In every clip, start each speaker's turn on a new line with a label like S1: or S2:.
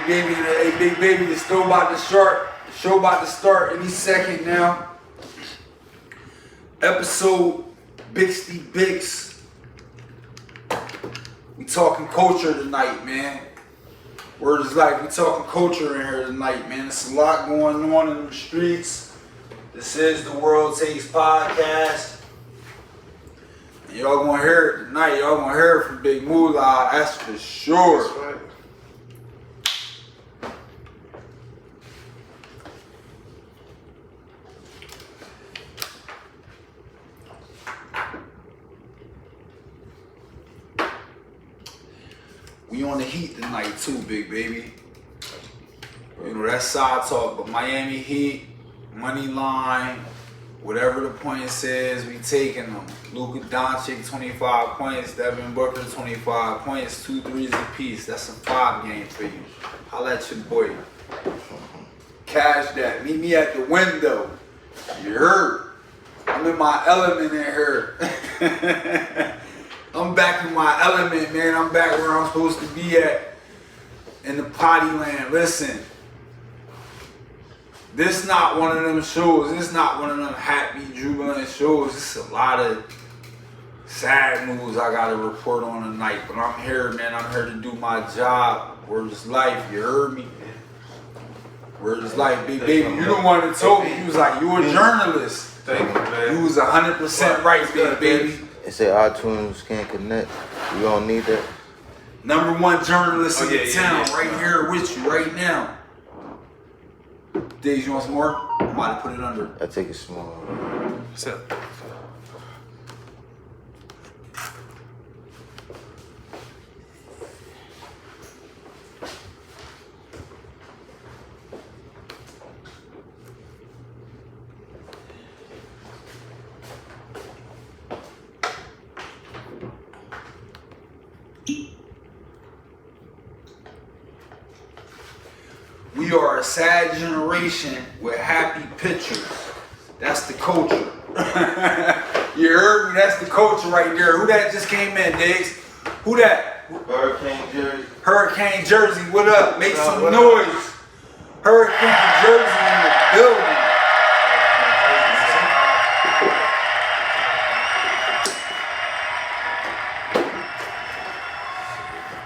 S1: baby, hey, big baby, the show about to start. The show about to start any second now. Episode Bixty Bix. We talking culture tonight, man. Word is life. We talking culture in here tonight, man. There's a lot going on in the streets. This is the World Takes Podcast. And y'all gonna hear it tonight. Y'all gonna hear it from Big Moolah. That's for sure.
S2: That's right.
S1: We on the heat tonight too, big baby. You know, that's side talk, but Miami Heat, money line, whatever the point says, we taking them. Luka Doncic, 25 points. Devin Booker, 25 points. 2 threes apiece. That's a 5 game for you. Holla at your boy. Cash that. Meet me at the window. You heard? I'm in my element in here. I'm back in my element, man. I'm back where I'm supposed to be at. In the potty land. Listen. This not one of them shows. This not one of them happy, jubilant shows. This is a lot of sad news I gotta report on tonight. But I'm here, man. I'm here to do my job. Word is life. You heard me? Word is life. Big baby, you the one that told me. You was like, you a journalist.
S2: Thank you, man.
S1: You was 100% right, big baby.
S3: It said iTunes can't connect. You don't need that.
S1: Number one journalist in the town,
S2: yeah.
S1: right here with you, right now. Days, you want some more? I'm about to put it under.
S3: I take it small.
S2: What's up?
S1: We are a sad generation with happy pictures. That's the culture. You heard me? That's the culture right there. Who that just came in, Diggs? Who that?
S3: Hurricane Jersey.
S1: Hurricane Jersey, what up? Make some
S3: What up?
S1: noise. Hurricane Jersey in the building.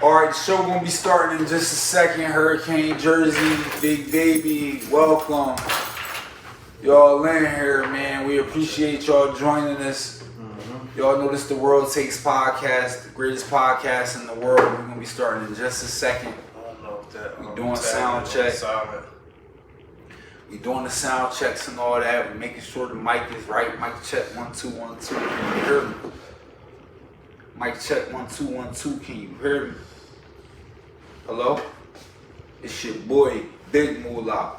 S1: All right, the show gonna be starting in just a second. Hurricane Jersey, big baby, welcome. Y'all in here, man. We appreciate y'all joining us. Y'all know this the World Takes Podcast, the greatest podcast in the world. We're gonna be starting in just a second.
S2: I don't know if that.
S1: We doing sound check.
S2: Silent.
S1: We doing the sound checks and all that. We making sure the mic is right. Mic check 1 2 1 2. Can you hear me? Mic check 1 2 1 2. Can you hear me? Hello? It's your boy, Big Moolah.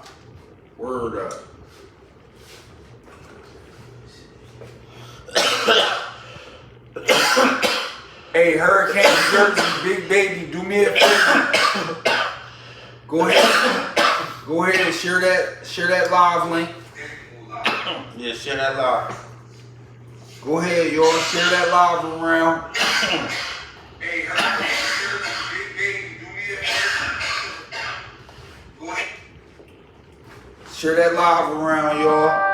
S1: Word up. Hey, Hurricane Jersey, big baby, do me a favor. Go ahead and share that live link.
S3: Yeah, share that live.
S1: Go ahead, y'all, share that live around. Hey, Hurricane Jersey, big baby, do me a favor. Go ahead. Share that live around, y'all.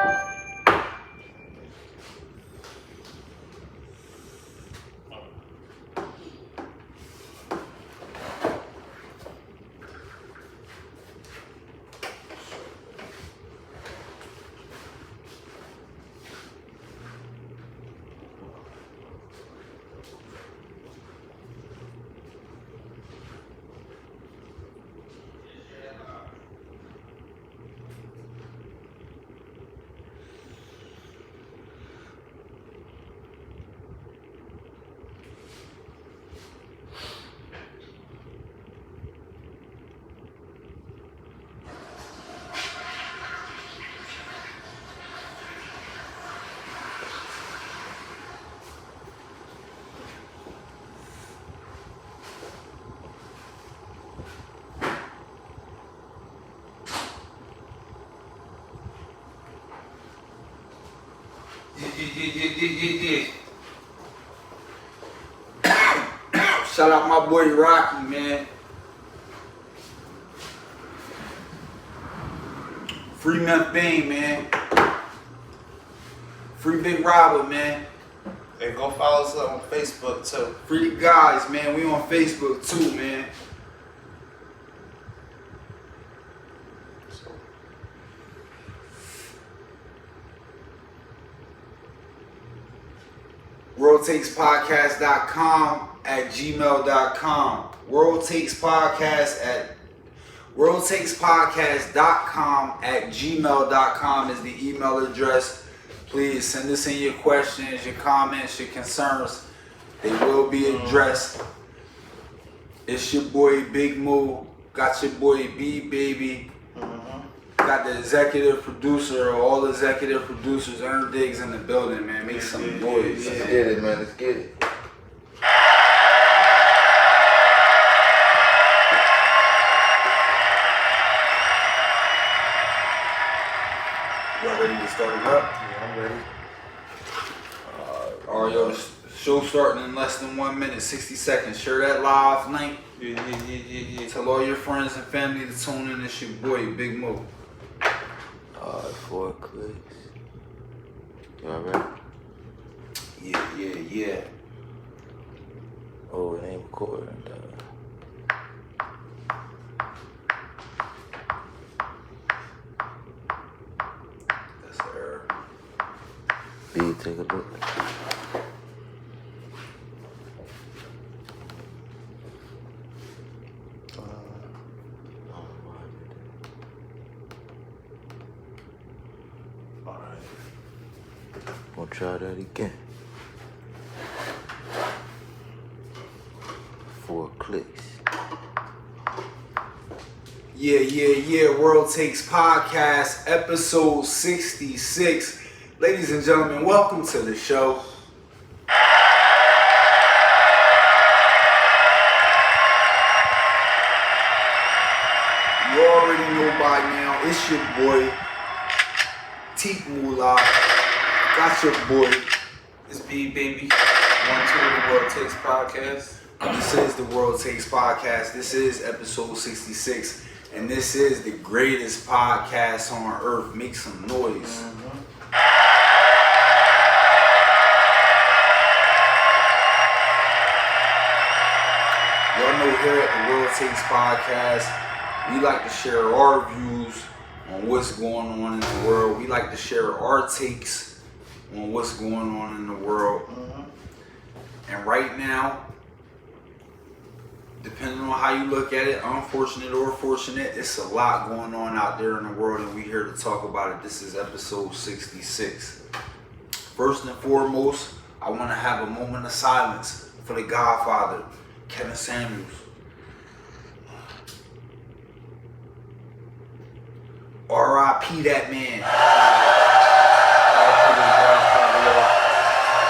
S1: Shout out my boy Rocky, man. Free Meth Bane, man. Free Big Robert, man.
S2: And go follow us on Facebook too.
S1: Free the guys, man. We on Facebook too, man. WorldTakesPodcast.com at gmail.com. WorldTakesPodcast.com at gmail.com is the email address. Please send us in your questions, your comments, your concerns. They will be addressed. It's your boy Big Moo. Got your boy B Baby. Got the executive producer, or all executive producers, Earn Diggs in the building, man. Make some noise.
S3: Let's get it, man. Let's get it.
S1: Y'all ready to start it up?
S2: Yeah, I'm ready.
S1: Alright, yo, the show starting in less than 1 minute, 60 seconds. Share that live link.
S2: Yeah.
S1: Tell all your friends and family to tune in. It's your boy, Big Moo.
S3: 4 clicks. Y'all ready?
S1: Yeah.
S3: Oh, it ain't recording.
S1: That's her.
S3: B, take a look.
S2: Alright.
S3: Gonna try that again. 4 clicks.
S1: Yeah. World Takes Podcast, episode 66. Ladies and gentlemen, welcome to the show. You already know by now, it's your boy, Teak Moolah. Got your boy.
S2: It's B Baby. 1, 2 of the World Takes Podcast.
S1: This is the World Takes Podcast. This is episode 66. And this is the greatest podcast on earth. Make some noise. Y'all know here at the World Takes Podcast, we like to share our views on what's going on in the world. We like to share our takes on what's going on in the world. And right now, depending on how you look at it, unfortunate or fortunate, it's a lot going on out there in the world, and we're here to talk about it. This is episode 66. First and foremost, I want to have a moment of silence for the Godfather, Kevin Samuels. R.I.P. that man.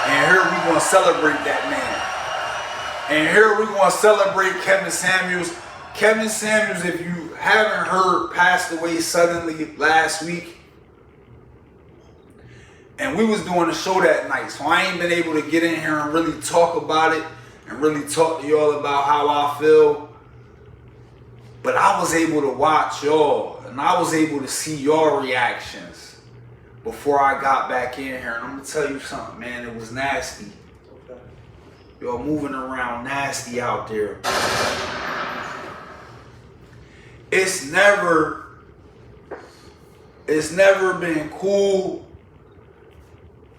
S1: And here we gonna celebrate that man. And here we're going to celebrate Kevin Samuels. Kevin Samuels, if you haven't heard, passed away suddenly last week. And we was doing a show that night, so I ain't been able to get in here and really talk about it and really talk to y'all about how I feel. But I was able to watch y'all, and I was able to see your reactions before I got back in here. And I'm going to tell you something, man. It was nasty. Y'all moving around nasty out there. It's never been cool.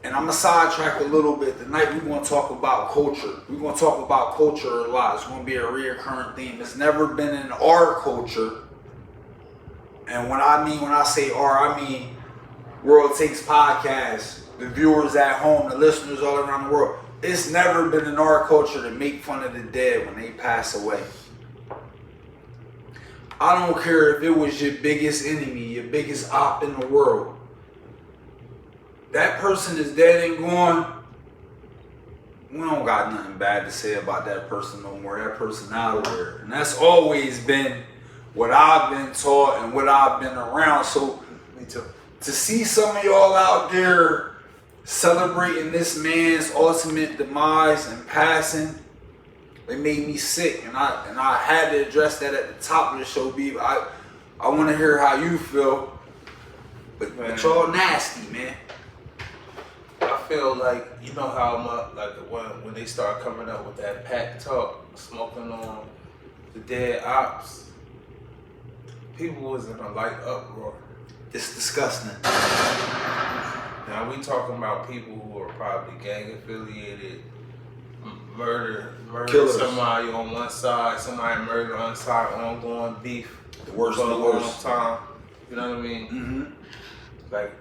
S1: And I'm going to sidetrack a little bit. Tonight we're going to talk about culture. We're going to talk about culture a lot. It's going to be a recurring theme. It's never been in our culture. And when I say our, I mean World Takes Podcast, the viewers at home, the listeners all around the world. It's never been in our culture to make fun of the dead when they pass away. I don't care if it was your biggest enemy, your biggest op in the world. That person is dead and gone. We don't got nothing bad to say about that person no more. That person out of there. And that's always been what I've been taught and what I've been around. So
S2: Me too.
S1: to see some of y'all out there celebrating this man's ultimate demise and passing, it made me sick, and I had to address that at the top of the show, B. I want to hear how you feel. But
S2: Man.
S1: y'all nasty, man.
S2: I feel like, you know how much, like when they start coming up with that pack talk, smoking on the dead ops, people was in a light uproar.
S1: It's disgusting.
S2: Now we talking about people who are probably gang affiliated, murder
S1: Killers.
S2: somebody on one side, somebody murdered on the side, ongoing beef
S1: The worst
S2: for
S1: of
S2: a
S1: the
S2: long
S1: worst.
S2: time. You know what I mean?
S1: Mm-hmm.
S2: Like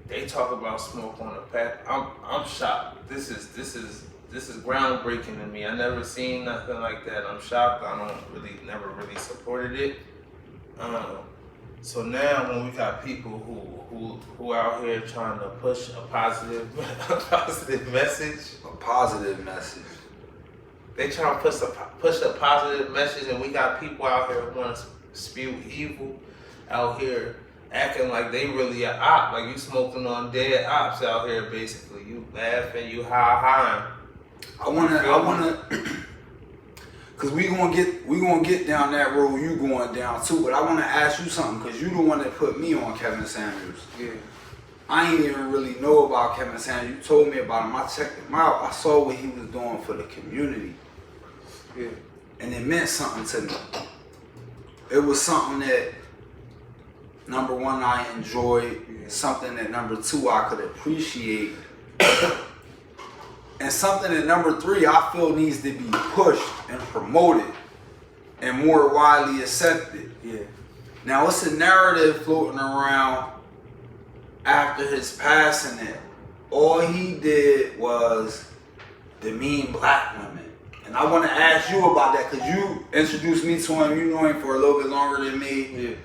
S2: they talk about smoke on the pack. I'm shocked. This is groundbreaking to me. I never seen nothing like that. I'm shocked. I never really supported it. So now when we got people who out here trying to push a positive message,
S1: A positive message.
S2: they trying to push a positive message, and we got people out here who want to spew evil out here, acting like they really a op, like you smoking on dead ops out here. Basically, you laughing, you high.
S1: I wanna, cause we gonna get down that road. You going down too, but I wanna ask you something, cause you the one that put me on Kevin Samuels.
S2: Yeah.
S1: I ain't even really know about Kevin Samuels. You told me about him. I checked him out. I saw what he was doing for the community,
S2: Yeah.
S1: and it meant something to me. It was something that, number one, I enjoyed. Something that, number two, I could appreciate. And something that, number three, I feel needs to be pushed and promoted and more widely accepted.
S2: Yeah.
S1: Now, it's a narrative floating around after his passing that all he did was demean black women. And I want to ask you about that, because you introduced me to him. You know him for a little bit longer than me.
S2: Yeah.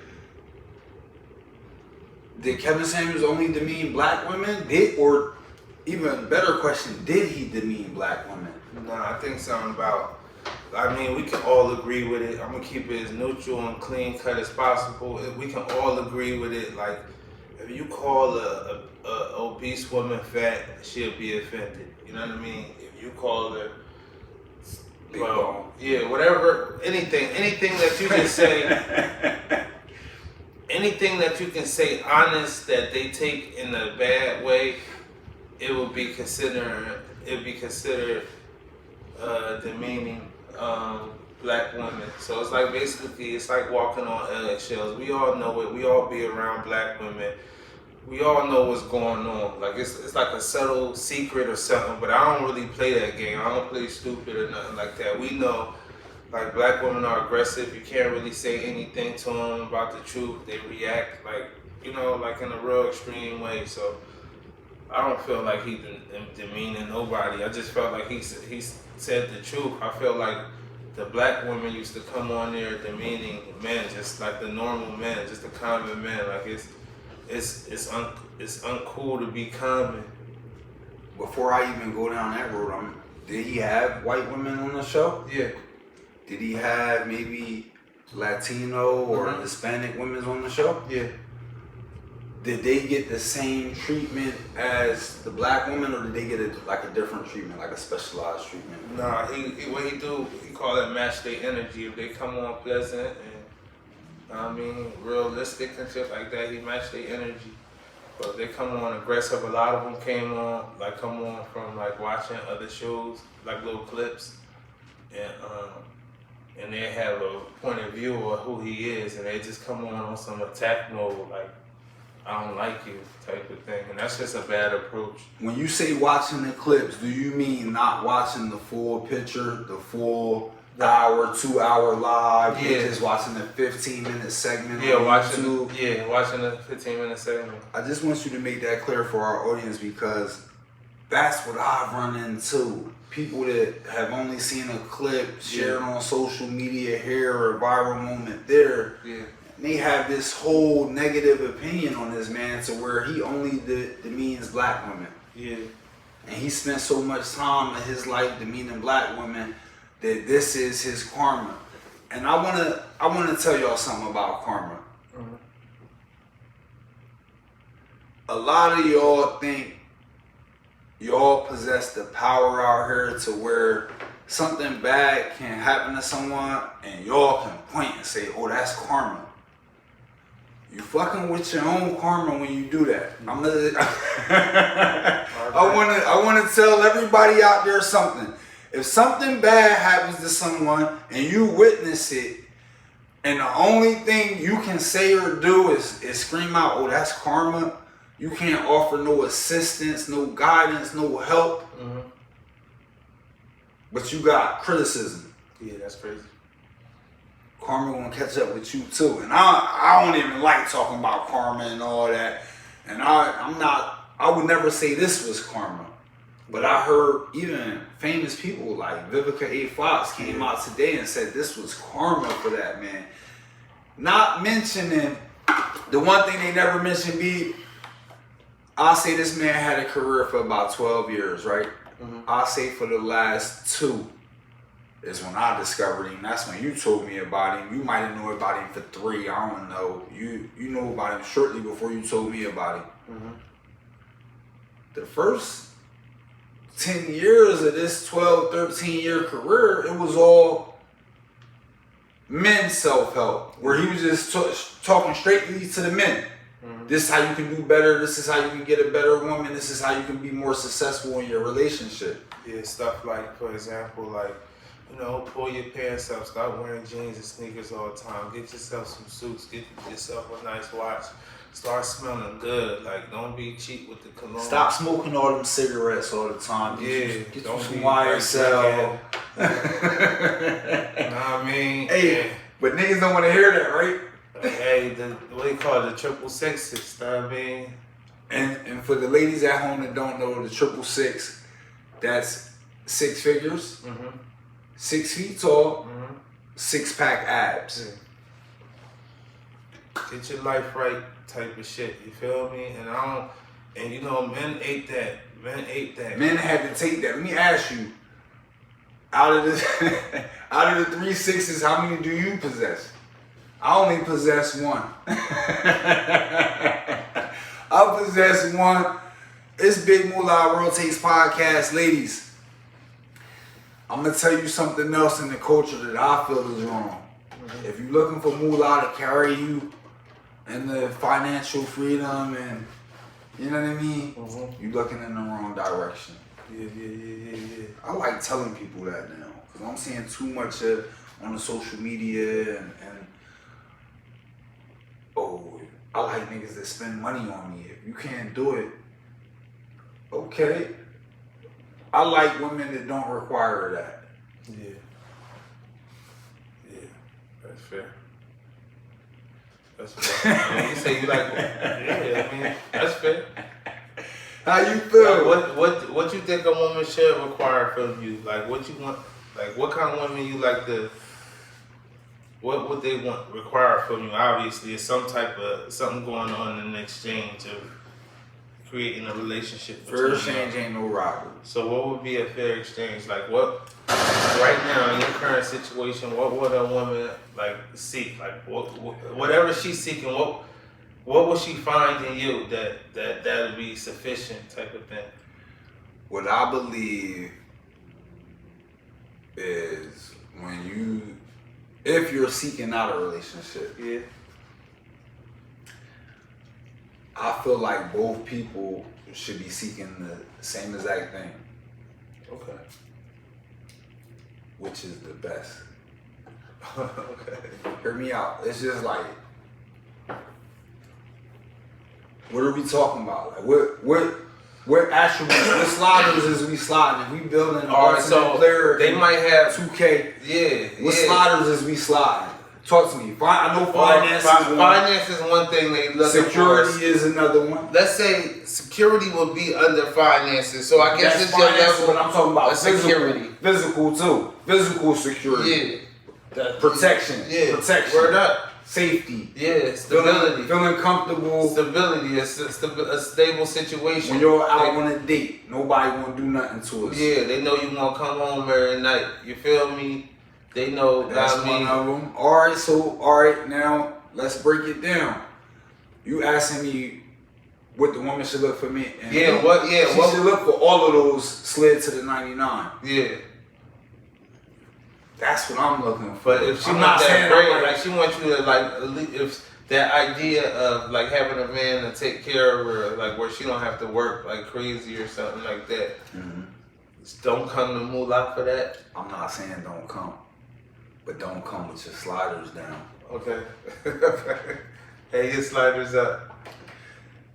S1: Did Kevin Samuels only demean black women? Or even better question, did he demean black women?
S2: Nah, I think something about. I mean, we can all agree with it. I'm gonna keep it as neutral and clean cut as possible. We can all agree with it. Like, if you call a obese woman fat, she'll be offended. You know what I mean? If you call her,
S1: Big bone.
S2: yeah, whatever, anything that you can say, anything that you can say honest that they take in a bad way, it would be considered demeaning black women. So it's like basically it's like walking on eggshells. We all know it. We all be around black women. We all know what's going on. Like it's like a subtle secret or something. But I don't really play that game. I don't play stupid or nothing like that. We know, like, black women are aggressive. You can't really say anything to them about the truth. They react like, you know, like in a real extreme way. So I don't feel like he demeaning nobody. I just felt like he said the truth. I felt like the black women used to come on there demeaning men, just like the normal men, just the common men. Like it's uncool to be common.
S1: Before I even go down that road, did he have white women on the show?
S2: Yeah.
S1: Did he have maybe Latino or
S2: Mhm.
S1: Hispanic women on the show?
S2: Yeah.
S1: Did they get the same treatment as the black woman, or did they get a different treatment, like a specialized treatment?
S2: Nah, he what he do, he call it match their energy. If they come on pleasant and I mean realistic and shit like that, he match their energy. But if they come on aggressive, a lot of them come on from like watching other shows, like little clips, and they have a point of view of who he is, and they just come on some attack mode, like, I don't like you type of thing. And that's just a bad approach.
S1: When you say watching the clips, do you mean not watching the full picture, the full hour, 2 hour live?
S2: Yeah.
S1: You're just watching the 15-minute segment
S2: Yeah,
S1: on
S2: watching
S1: YouTube?
S2: watching the 15-minute segment.
S1: I just want you to make that clear for our audience, because that's what I've run into. People that have only seen a clip shared on social media here or a viral moment there.
S2: Yeah.
S1: They have this whole negative opinion on this man to where he only demeans black women.
S2: Yeah.
S1: And he spent so much time in his life demeaning black women that this is his karma. And I wanna tell y'all something about karma.
S2: Mhm.
S1: A lot of y'all think y'all possess the power out here to where something bad can happen to someone and y'all can point and say, oh, that's karma. You fucking with your own karma when you do that. I wanna tell everybody out there something. If something bad happens to someone and you witness it, and the only thing you can say or do is scream out, "Oh, that's karma." You can't offer no assistance, no guidance, no help.
S2: Mm-hmm.
S1: But you got criticism.
S2: Yeah, that's crazy.
S1: Karma gonna catch up with you too. And I don't even like talking about karma and all that. And I would never say this was karma. But I heard even famous people like Vivica A. Fox came out today and said this was karma for that man. Not mentioning the one thing they never mentioned I'll say this man had a career for about 12 years, right?
S2: Mm-hmm.
S1: I'll say for the last 2 is when I discovered him. That's when you told me about him. You might have known about him for 3, I don't know. You know about him shortly before you told me about him.
S2: Mm-hmm.
S1: The first 10 years of this 12, 13-year career, it was all men's self-help, where he was just talking straightly to the men. Mm-hmm. This is how you can do better. This is how you can get a better woman. This is how you can be more successful in your relationship.
S2: Yeah, stuff like, for example, like, you know, pull your pants up, stop wearing jeans and sneakers all the time. Get yourself some suits, get yourself a nice watch. Start smelling good. Like, don't be cheap with the cologne.
S1: Stop smoking all them cigarettes all the time. Get
S2: don't
S1: some
S2: be
S1: YSL.
S2: You know what I mean?
S1: Hey, but niggas don't want to hear that, right?
S2: Hey, what do you call it? The 666, you know what I mean?
S1: And for the ladies at home that don't know, the 666, that's 6 figures, 6 feet tall, 6-pack abs.
S2: Yeah. Get your life right type of shit, you feel me? And you know, men ate that. Men
S1: had to take that. Let me ask you, out of the 3 6s, how many do you possess? I only possess 1. I possess 1. It's Big Moolah World Takes Podcast. Ladies, I'm going to tell you something else in the culture that I feel is wrong. Mm-hmm. If you're looking for Moolah to carry you in the financial freedom and, you know what I mean? Mm-hmm. You're looking in the wrong direction.
S2: Yeah.
S1: I like telling people that now because I'm seeing too much on the social media and I like niggas that spend money on me. If you can't do it, okay. I like women that don't require that.
S2: Yeah, that's fair. I mean, you say you like, yeah, I mean, that's fair.
S1: How you feel?
S2: Like what you think a woman should require from you? Like what you want? Like what kind of women you like to? What would they require from you? Obviously, it's something going on in an exchange of creating a relationship.
S1: Fair exchange ain't no robbery.
S2: So what would be a fair exchange? Like what? Right now in your current situation, what would a woman like seek? Like whatever she's seeking, what will she find in you that would be sufficient type of thing?
S1: What I believe is if you're seeking out a relationship,
S2: yeah,
S1: I feel like both people should be seeking the same exact thing.
S2: Okay.
S1: Which is the best.
S2: Okay.
S1: Hear me out. It's just like, what are we talking about? Like what attributes, what sliders is we sliding? If we building
S2: so
S1: player,
S2: they might have
S1: 2K.
S2: Yeah.
S1: What sliders is we sliding? Talk to me. I know finance
S2: is one thing they look for.
S1: Security is another one.
S2: Let's say security will be under finances. So I guess it's your level.
S1: But I'm talking about
S2: security.
S1: Physical too. Physical security.
S2: Yeah.
S1: Protection.
S2: Yeah.
S1: Protection.
S2: Word up.
S1: Safety.
S2: Yeah. Stability.
S1: Feeling comfortable.
S2: Stability. A stable situation.
S1: When you're out on a date, nobody gonna do nothing to us.
S2: Yeah. They know you gonna come home every night. You feel me? They know
S1: that's one of them. All right, now let's break it down. You asking me what the woman should look for me? And
S2: she
S1: should look for all of those slid to the 99.
S2: Yeah.
S1: That's what I'm looking for.
S2: But if she wants that bread, like she wants you to like, that idea of like having a man to take care of her, like where she don't have to work like crazy or something like that.
S1: Mm-hmm.
S2: Don't come to Moolah for that.
S1: I'm not saying don't come, but don't come with your sliders down.
S2: Okay. Hey, your sliders up.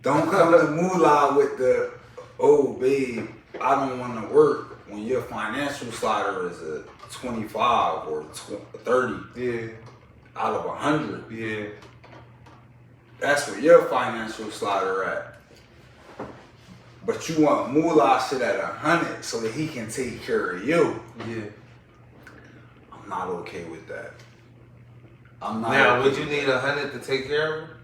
S1: Don't come to Moolah with the, oh babe, I don't want to work when your financial slider is a 25 or 30
S2: Yeah.
S1: out of 100.
S2: Yeah.
S1: That's where your financial slider at. But you want Moolah shit at 100 so that he can take care of you.
S2: Yeah.
S1: I'm not okay with that. I'm not.
S2: Now,
S1: okay
S2: would you
S1: with
S2: need
S1: that.
S2: 100 to take care of her?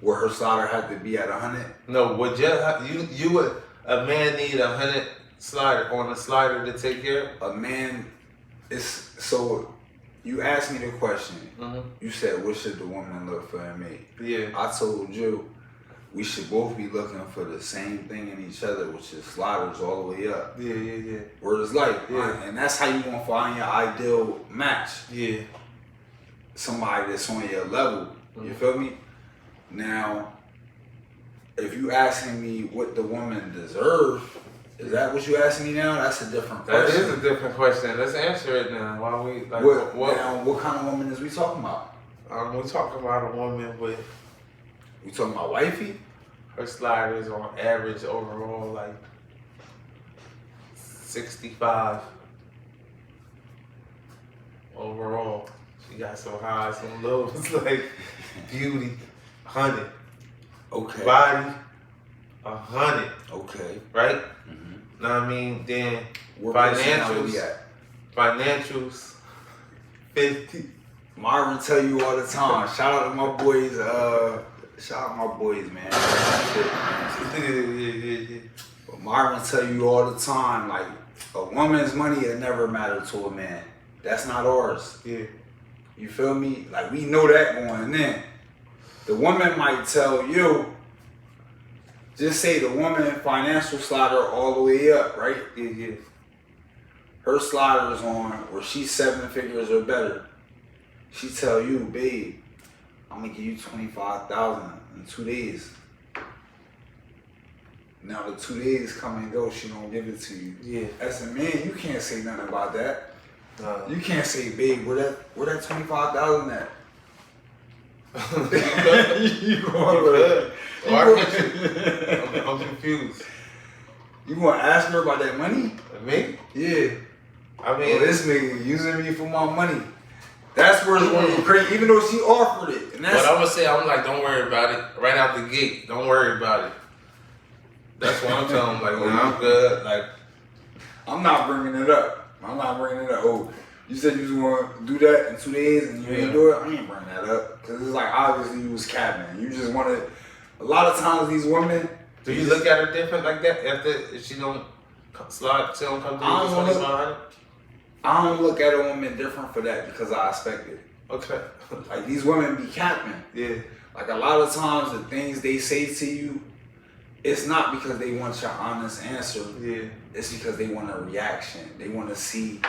S1: Where her slider had to be at 100?
S2: No, would you would a man need 100 slider on a slider to take care of?
S1: A man is so. You asked me the question.
S2: Mm-hmm.
S1: You said, "What should the woman look for in me?"
S2: Yeah.
S1: I told you, we should both be looking for the same thing in each other, which is sliders all the way up.
S2: Yeah, yeah, yeah.
S1: Word is life,
S2: Yeah.
S1: and that's how you gonna find your ideal match.
S2: Yeah.
S1: Somebody that's on your level. You
S2: Mhm.
S1: feel me? Now, if you asking me what the woman deserves, is that what you asking me now? That's a different
S2: That
S1: question.
S2: is a different question. Let's answer it now. Why we like
S1: What kind of woman is we talking about?
S2: we talking about a woman with
S1: We talking about wifey?
S2: her sliders on average overall like 65 overall. She got some highs, some lows, like beauty, 100.
S1: Okay.
S2: Body, 100,
S1: Okay.
S2: right?
S1: Mm-hmm.
S2: Know what I mean? Then
S1: Where
S2: Financials.
S1: personality at?
S2: financials, 50.
S1: Marvin tell you all the time. Shout out to my boys. Shout out to my boys, man.
S2: Yeah.
S1: But Marvin tell you all the time, like a woman's money will never matter to a man. That's not ours.
S2: Yeah.
S1: You feel me? Like we know that going in. The woman might tell you, just say the woman financial slider all the way up, right?
S2: Yeah.
S1: Her slider is on where she's 7 figures or better. She tell you, babe, I'm gonna give you 25,000 in 2 days. Now the 2 days come and go, she don't give it to you.
S2: Yeah.
S1: As a man, you can't say nothing about that.
S2: Nah.
S1: You can't say, babe, where that 25,000 at? you
S2: good. I'm confused.
S1: You gonna ask her about that money?
S2: Me?
S1: Yeah.
S2: I mean,
S1: This nigga using me for my money. That's where it's going to be crazy, even though she offered it. And that's
S2: but I'm gonna say, I'm like, don't worry about it. Right out the gate, don't worry about it. That's what I'm telling him. Like, nah, I'm good. Like,
S1: I'm not bringing it up. Oh, you said you was going to do that in 2 days and you
S2: Yeah.
S1: ain't do it? I ain't bring that up. Because it's like, obviously you was capping. You just wanted, a lot of times these women.
S2: do you look at her different like that if she don't slide, she don't come to you
S1: I
S2: with
S1: don't look-
S2: 2500?
S1: I don't look at a woman different for that because I expect it.
S2: Okay.
S1: Like these women be capping.
S2: Yeah.
S1: Like a lot of times the things they say to you, it's not because they want your honest answer.
S2: Yeah.
S1: It's because they want a reaction. They want to see.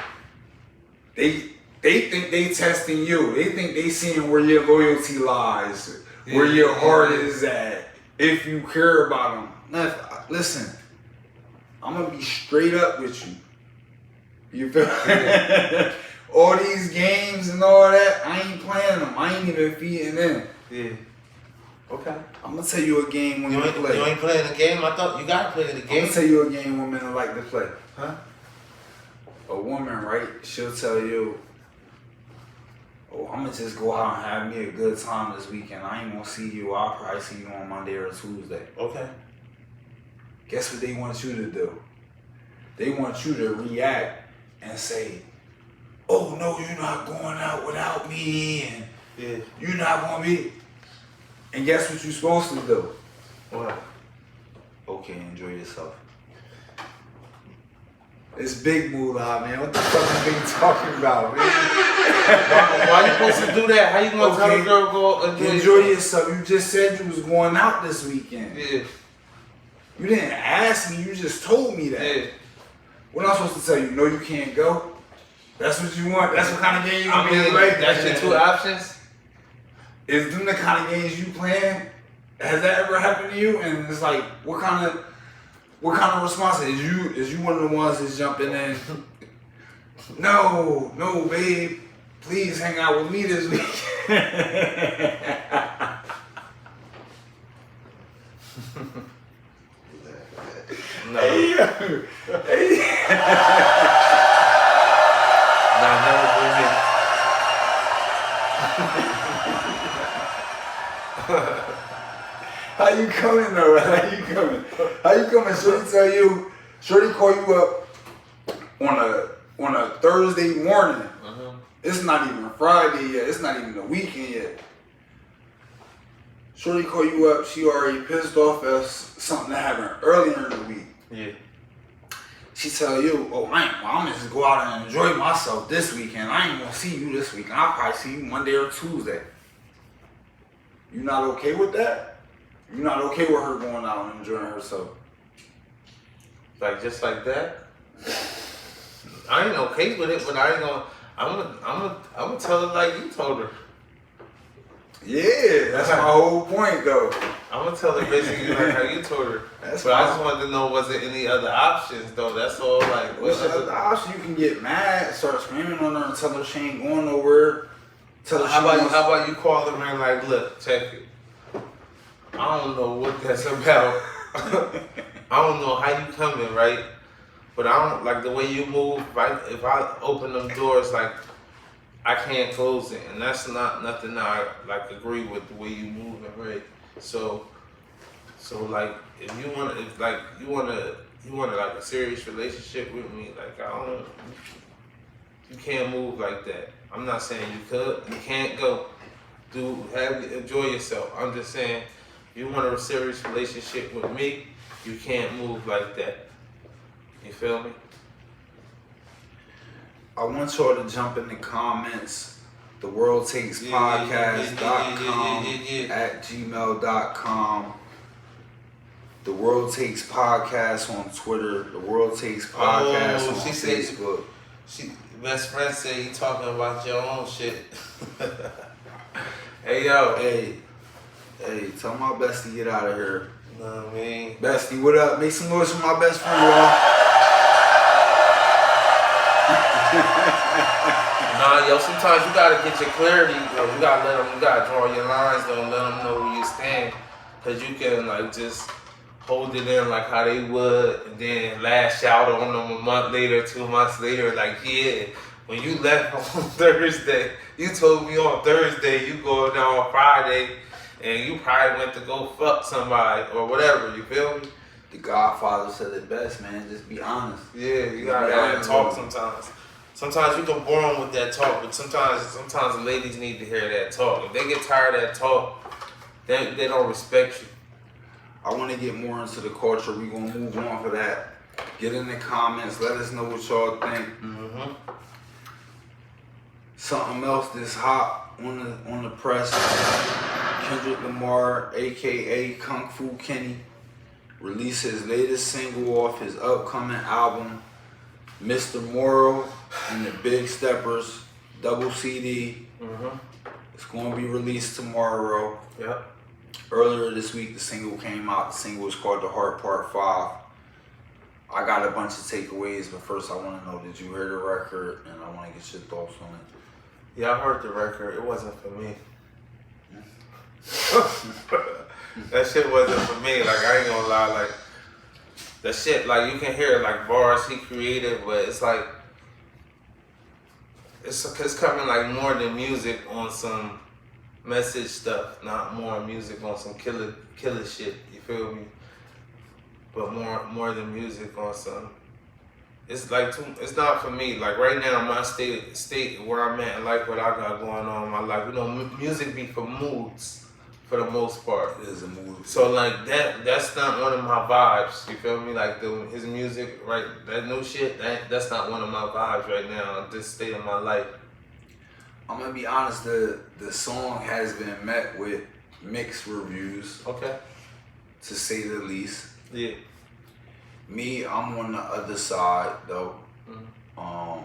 S1: They think they testing you. They think they seeing where your loyalty lies, where your heart is at. If you care about them. Listen, I'm gonna be straight up with you. You feel me? All these games and all that, I ain't playing them. I ain't even feeding in.
S2: Yeah. Okay.
S1: I'm gonna tell you a game when you play.
S2: You ain't playing the game? I thought you gotta play the
S1: I'm
S2: game.
S1: gonna tell you a game women like to play.
S2: Huh?
S1: A woman, right? She'll tell you, "Oh, I'm gonna just go out and have me a good time this weekend. I ain't gonna see you. I'll probably see you on Monday or Tuesday."
S2: Okay.
S1: Guess what they want you to do? They want you to react and say, "Oh no, you're not going out without me, and
S2: Yeah.
S1: you're not gonna be." And guess what you're supposed to do?
S2: What?
S1: Okay, enjoy yourself. It's big moolah, man. What the fuck are they talking about, man?
S2: Why you supposed to do that? How you gonna tell
S1: Okay.
S2: a girl go
S1: Enjoy yourself. You just said you was going out this weekend.
S2: Yeah.
S1: You didn't ask me. You just told me that.
S2: Yeah.
S1: What am I supposed to tell you? No, you can't go. That's what you want. That's what kind of game you
S2: I
S1: want me to
S2: mean,
S1: play.
S2: that's your two options.
S1: Is them the kind of games you playing? Has that ever happened to you? And it's like, what kind of response is you one of the ones that's jumping in? No, babe, please hang out with me this week.
S2: No.
S1: Hey,
S2: Nah, never with me.
S1: how you coming though? How you coming? Shorty call you up on a Thursday morning. It's not even a Friday yet. It's not even a weekend yet. Shorty call you up. She already pissed off at something that happened earlier in the week.
S2: Yeah.
S1: She tell you, oh, I'm gonna just go out and enjoy myself this weekend. I ain't gonna see you this weekend. I'll probably see you Monday or Tuesday. You not okay with that? You not okay with her going out and enjoying herself?
S2: Like just like that. I ain't okay with it, but I ain't gonna. I'm gonna tell her like you told her.
S1: Yeah, that's my whole point though.
S2: I'm gonna tell her basically like how you told her.
S1: That's
S2: But I just wanted to know, was there any other options though? That's all. Like,
S1: What's the other option? You can get mad, start screaming on her and tell her she ain't going nowhere. Tell her
S2: How
S1: she wants-
S2: about you call them and like, look, check it. I don't know what that's about. I don't know how you coming, right? But I don't like the way you move. Right? If I open them doors, like I can't close it, and that's not nothing I like agree with the way you move and right. So like if you want like like a serious relationship with me, like you can't move like that. I'm not saying you could, you can't go enjoy yourself. I'm just saying if you want a serious relationship with me, you can't move like that. You feel me?
S1: I want y'all to jump in the comments. TheWorldTakesPodcast.com at gmail.com. The World Takes Podcast on Twitter. The World Takes Podcast on Facebook.
S2: She best friend said you talking about your own shit. Hey yo.
S1: Hey, tell my bestie get out of here.
S2: You know what I mean?
S1: Bestie, what up? Make some noise for my best friend, y'all.
S2: Nah, yo, sometimes you gotta get your clarity, bro. You gotta draw your lines, though, and let them know where you stand. Cause you can, like, just hold it in like how they would, and then lash out on them a month later, 2 months later, like, yeah, when you left on Thursday, you told me on Thursday you go down on Friday, and you probably went to go fuck somebody, or whatever, you feel me?
S1: The Godfather said it best, man. Just be honest.
S2: Yeah, you gotta talk sometimes. Sometimes you can bore them with that talk, but sometimes the ladies need to hear that talk. If they get tired of that talk, they don't respect you.
S1: I want to get more into the culture. We're going to move on for that. Get in the comments. Let us know what y'all think.
S2: Mm-hmm.
S1: Something else that's hot on the press. Kendrick Lamar, a.k.a. Kung Fu Kenny, released his latest single off his upcoming album, Mr. Morrow and the Big Steppers, double CD.
S2: Mm-hmm.
S1: It's going to be released tomorrow.
S2: Yep.
S1: Earlier this week, the single came out. The single is called The Heart Part 5. I got a bunch of takeaways, but first I want to know, did you hear the record? And I want to get your thoughts on it.
S2: Yeah, I heard the record. It wasn't for me. That shit wasn't for me. Like, I ain't gonna lie. Like, the shit, like, you can hear, like, bars he created, but it's like, it's coming, like, more than music on some message stuff, not more music on some killer shit, you feel me? But more than music on some, it's like it's not for me. Like right now, my state where I'm at, and like what I got going on in my life, you know, music be for moods for the most part.
S1: It is a mood.
S2: So like that's not one of my vibes. You feel me? Like his music, right? That new shit, that's not one of my vibes right now. At this state of my life.
S1: I'm gonna be honest. The song has been met with mixed reviews,
S2: Okay.
S1: to say the least.
S2: Yeah.
S1: Me, I'm on the other side though.
S2: Mm-hmm.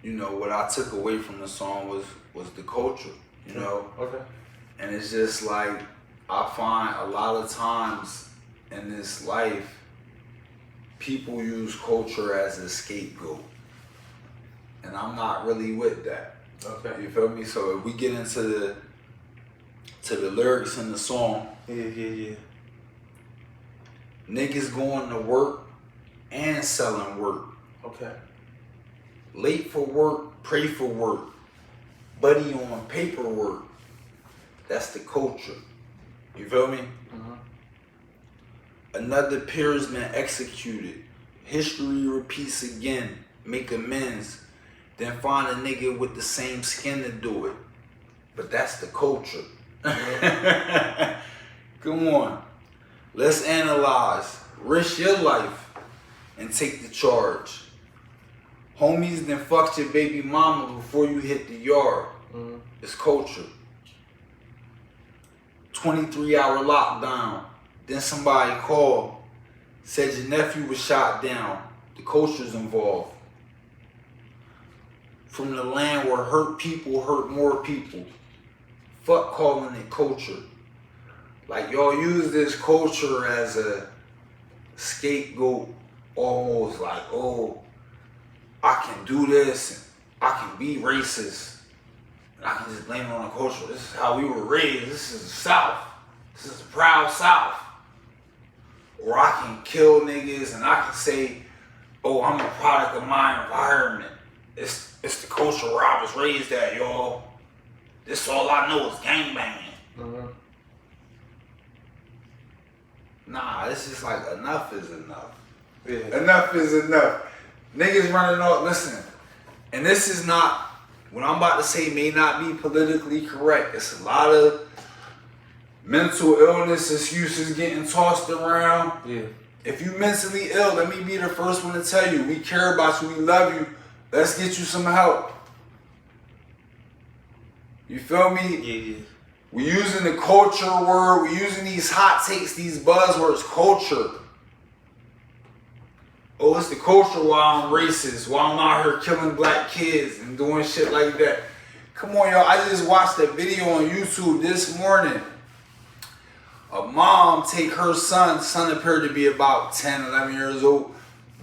S1: You know what I took away from the song was the culture. you know?
S2: Okay.
S1: And it's just like, I find a lot of times in this life, people use culture as a scapegoat. And I'm not really with that.
S2: Okay.
S1: You feel me? So if we get into the lyrics in the song,
S2: Yeah.
S1: niggas going to work and selling work.
S2: Okay.
S1: Late for work, pray for work. Buddy on paperwork. That's the culture. You feel me?
S2: Mm-hmm.
S1: Another peer's been executed. History repeats again. Make amends. Then find a nigga with the same skin to do it. But that's the culture. Come on. Let's analyze. Risk your life and take the charge. Homies then fucked your baby mama before you hit the yard.
S2: Mm-hmm.
S1: It's culture. 23-hour lockdown. Then somebody called. Said your nephew was shot down. The culture's involved. From the land where hurt people hurt more people. Fuck calling it culture. Like y'all use this culture as a scapegoat, almost like, oh, I can do this, and I can be racist, and I can just blame it on the culture. This is how we were raised. This is the South. This is the proud South. Or I can kill niggas and I can say, oh, I'm a product of my environment. It's the culture where I was raised at, y'all. This all I know is gangbanging.
S2: Mm-hmm.
S1: Nah, it's just like enough is enough.
S2: Yeah.
S1: Enough is enough. Niggas running off, listen, and this is not, what I'm about to say may not be politically correct. It's a lot of mental illness excuses getting tossed around.
S2: Yeah.
S1: If you mentally ill, let me be the first one to tell you, we care about you, we love you. Let's get you some help. You feel me?
S2: Yeah.
S1: We're using the culture word, we're using these hot takes, these buzzwords, culture. Oh, it's the culture why I'm racist, why I'm out here killing black kids and doing shit like that. Come on, y'all. I just watched a video on YouTube this morning. A mom take her son appeared to be about 10, 11 years old,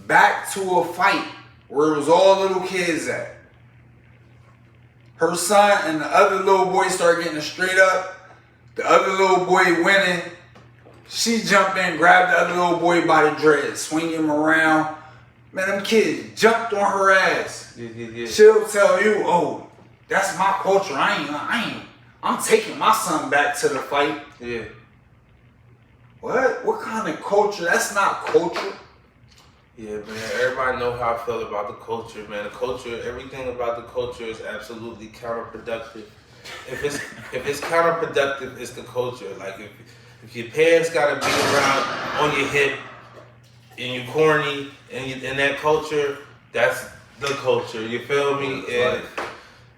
S1: back to a fight where it was all little kids at. Her son and the other little boy start getting straight up. The other little boy winning. She jumped in, grabbed the other little boy by the dreads, swinging him around. Man, them kids jumped on her ass.
S2: Yeah.
S1: She'll tell you, oh, that's my culture. I'm taking my son back to the fight.
S2: Yeah.
S1: What? What kind of culture? That's not culture.
S2: Yeah, man. Everybody know how I feel about the culture, man. The culture, everything about the culture is absolutely counterproductive. If it's counterproductive, it's the culture. Like if your pants gotta be around on your hip and you corny and you in that culture, that's the culture. You feel me? And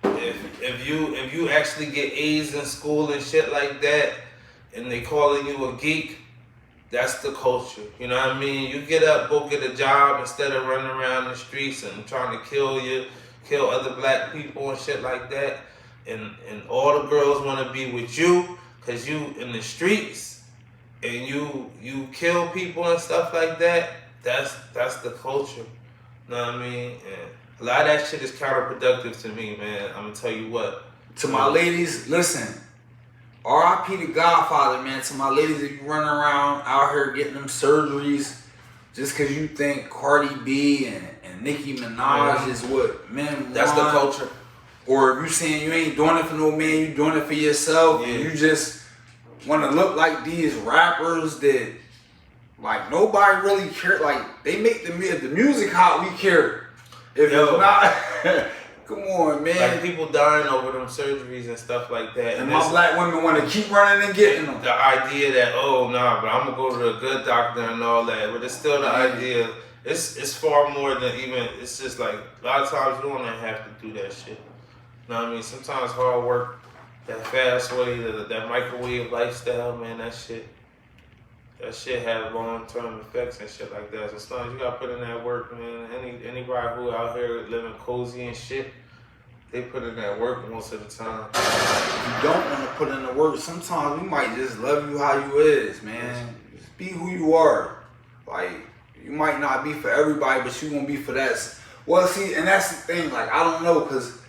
S2: if you actually get A's in school and shit like that, and they calling you a geek, that's the culture. You know what I mean? You get up, go get a job instead of running around the streets and trying to kill other black people and shit like that. And all the girls want to be with you because you in the streets and you kill people and stuff like that. That's the culture. You know what I mean? And a lot of that shit is counterproductive to me, man. I'm gonna tell you what.
S1: To my ladies, listen. R.I.P. the Godfather, man. To my ladies, if you running around out here getting them surgeries just because you think Cardi B and Nicki Minaj is what men
S2: That's
S1: want.
S2: the culture.
S1: Or if you saying you ain't doing it for no man, you doing it for yourself.
S2: Yeah.
S1: And you just want to look like these rappers that, like, nobody really care. Like, they make the music hot, we care. If it's not... Come on, man.
S2: Like people dying over them surgeries and stuff like that.
S1: And my black women want to keep running and getting them.
S2: The idea that, oh, nah, but I'm going to go to a good doctor and all that. But it's still the idea. It's far more than even, it's just like, a lot of times you don't even have to do that shit. You know what I mean? Sometimes hard work, that fast way, that microwave lifestyle, man, that shit have long-term effects and shit like that. So sometimes you gotta put in that work, man. Anybody who out here living cozy and shit, They put in that work most of the time.
S1: If you don't want to put in the work, sometimes we might just love you how you is, man. Just be who you are. Like, you might not be for everybody, but you gonna be for that. Well, see, and that's the thing. Like, I don't know, because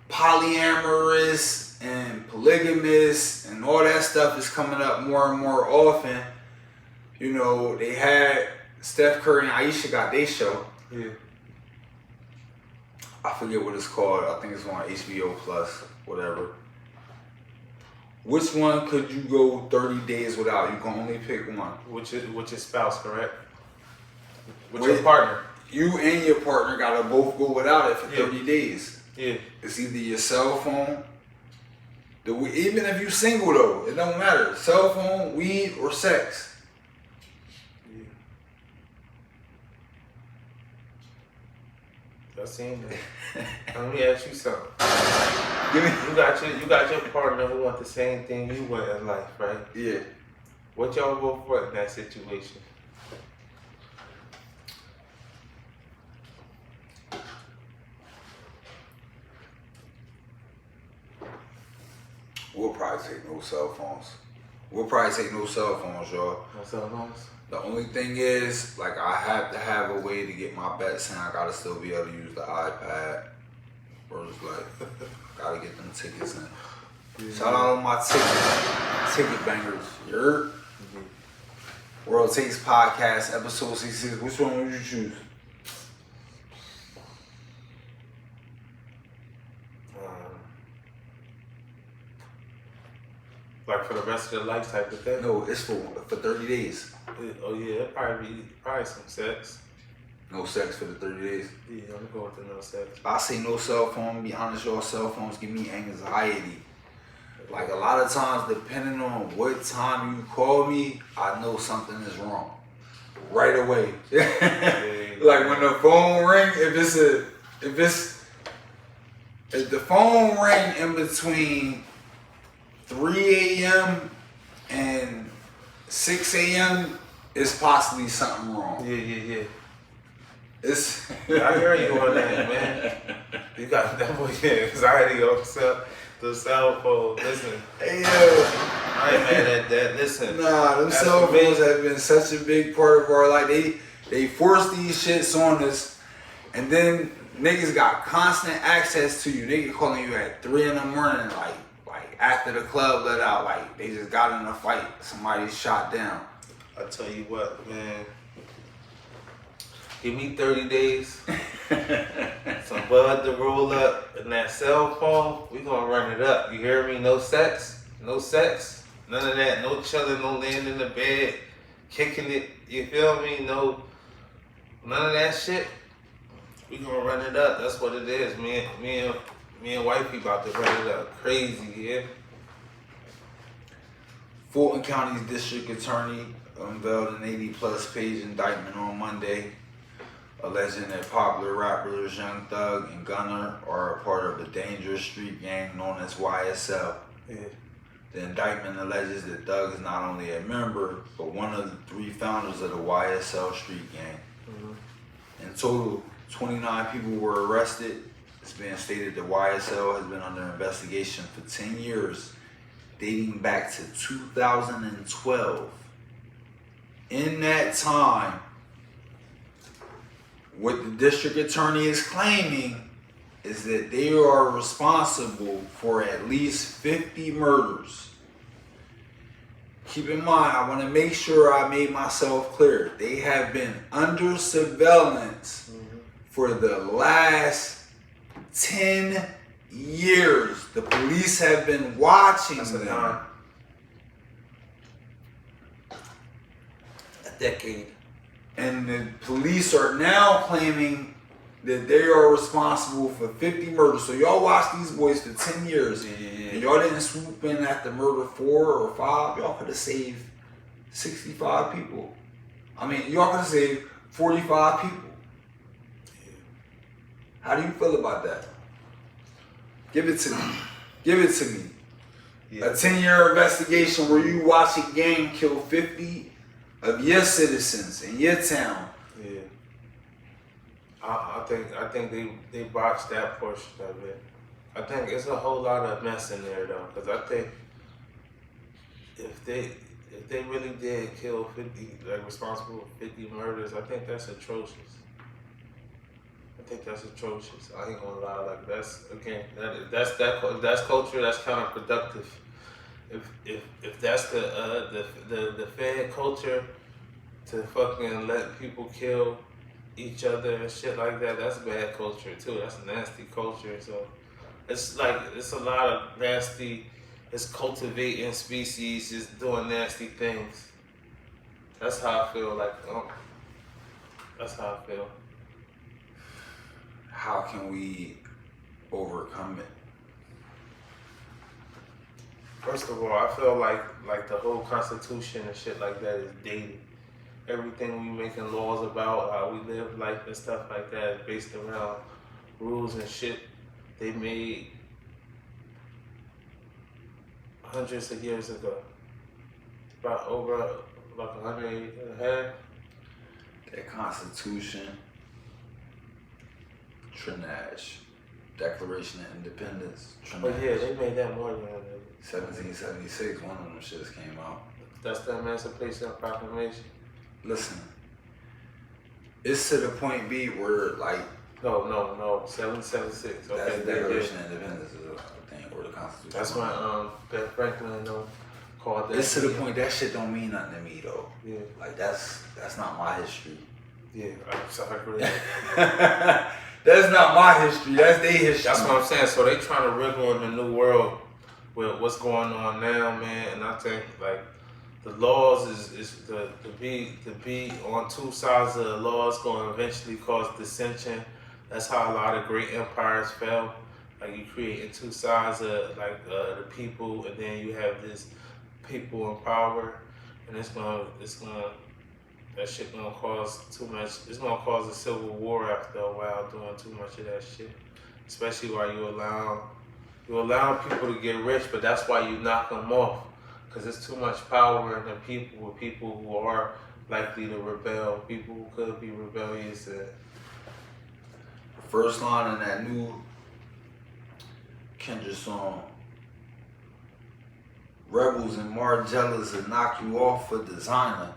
S1: polyamorous and polygamous and all that stuff is coming up more and more often. You know, they had Steph Curry and Aisha got their show.
S2: Yeah.
S1: I forget what it's called. I think it's on HBO Plus, whatever. Which one could you go 30 days without? You can only pick one.
S2: With your spouse, correct? With
S1: Wait.
S2: your partner.
S1: You and your partner gotta both go without it for 30 days.
S2: Yeah.
S1: It's either your cell phone, even if you single though, it don't matter. Cell phone, weed, or sex.
S2: I seen that. Let me ask you something.
S1: Give me.
S2: You got your partner who want the same thing you want in life, right?
S1: Yeah.
S2: What y'all go for in that situation?
S1: We'll probably take no cell phones. We'll probably take no cell phones, y'all.
S2: No cell phones?
S1: The only thing is, like, I have to have a way to get my bets in. I gotta still be able to use the iPad. Or just like, gotta get them tickets in. Yeah. Shout out on my ticket bangers. You heard? Mm-hmm. World Takes Podcast, episode 66. Which one would you choose?
S2: Like for the rest of the life type of thing?
S1: No, it's for 30 days.
S2: Oh yeah, it'd probably some sex.
S1: No sex for the 30 days?
S2: Yeah, I'm going with the no sex.
S1: I say no cell phone. Be honest, y'all, cell phones give me anxiety. Like a lot of times, depending on what time you call me, I know something is wrong. Right away. Like when the phone ring, if the phone ring in between 3 a.m. and 6 a.m. it's possibly something wrong.
S2: Yeah.
S1: It's
S2: I hear you on that, man. You got that boy anxiety on the cell phone. Listen.
S1: Hey, yo.
S2: I ain't mad at that. Listen.
S1: Nah, them cell phones have been such a big part of our life. They force these shits on us, and then niggas got constant access to you. Niggas calling you at 3 in the morning, like after the club let out, like they just got in a fight. Somebody shot down.
S2: I tell you what, man. Give me 30 days, some bud to roll up, and that cell phone, we gonna run it up. You hear me? No sex, none of that, no chilling, no laying in the bed, kicking it. You feel me? No, none of that shit. We gonna run it up. That's what it is. Me and wifey about to run it up. Crazy, yeah.
S1: Fulton County's district attorney unveiled an 80-plus page indictment on Monday, alleging that popular rappers Young Thug and Gunna are a part of a dangerous street gang known as YSL.
S2: Yeah.
S1: The indictment alleges that Thug is not only a member, but one of the 3 founders of the YSL street gang. Mm-hmm. In total, 29 people were arrested. It's been stated that YSL has been under investigation for 10 years, dating back to 2012. In that time, what the district attorney is claiming is that they are responsible for at least 50 murders. Keep in mind, I want to make sure I made myself clear. They have been under surveillance for the last 10 years. The police have been watching them.
S2: A decade.
S1: And the police are now claiming that they are responsible for 50 murders. So y'all watched these boys for 10 years.
S2: Yeah.
S1: And y'all didn't swoop in after murder 4 or 5. Y'all could have saved 65 people. I mean, y'all could have saved 45 people. How do you feel about that? Give it to me. Give it to me. Yeah. A 10-year investigation where you watch a gang kill 50 of your citizens in your town.
S2: Yeah. I think they botched that portion of it. I think it's a whole lot of mess in there though, because I think if they really did kill 50, like responsible for 50 murders, I think that's atrocious. I think that's atrocious. I ain't gonna lie. Like that's again, that's culture. That's counterproductive. If that's the Fed culture to fucking let people kill each other and shit like that, that's bad culture too. That's nasty culture. So it's like it's a lot of nasty. It's cultivating species, just doing nasty things. That's how I feel. Like that's how I feel.
S1: How can we overcome it?
S2: First of all, I feel like the whole Constitution and shit like that is dated. Everything we making laws about, how we live life and stuff like that is based around rules and shit they made hundreds of years ago. About over like 100 and a half.
S1: That Constitution, Trinidad, Declaration of Independence,
S2: But
S1: Trinidad.
S2: yeah, they made that more than
S1: 1776, one of them shits came out.
S2: that's the Emancipation Proclamation.
S1: Listen, it's to the point B where like
S2: No, 776. Okay,
S1: that's the Declaration of Independence is a thing, or the Constitution.
S2: That's why Ben Franklin called that.
S1: It's to the point that shit don't mean nothing to me though.
S2: Yeah,
S1: Like that's not my history.
S2: yeah. I agree.
S1: That's not my history. That's their history.
S2: That's what I'm saying. So they trying to wriggle in the new world with what's going on now, man. And I think like the laws is to be on two sides of the law is going to eventually cause dissension. That's how a lot of great empires fell. Like you creating two sides of the people, and then you have this people in power, and it's gonna that shit gonna cause too much. It's gonna cause a civil war after a while doing too much of that shit. Especially while you allow people to get rich, but that's why you knock them off, because there's too much power in the people. With people who are likely to rebel, people who could be rebellious.
S1: First line in that new Kendrick song, Rebels and Margellas will knock you off for designer.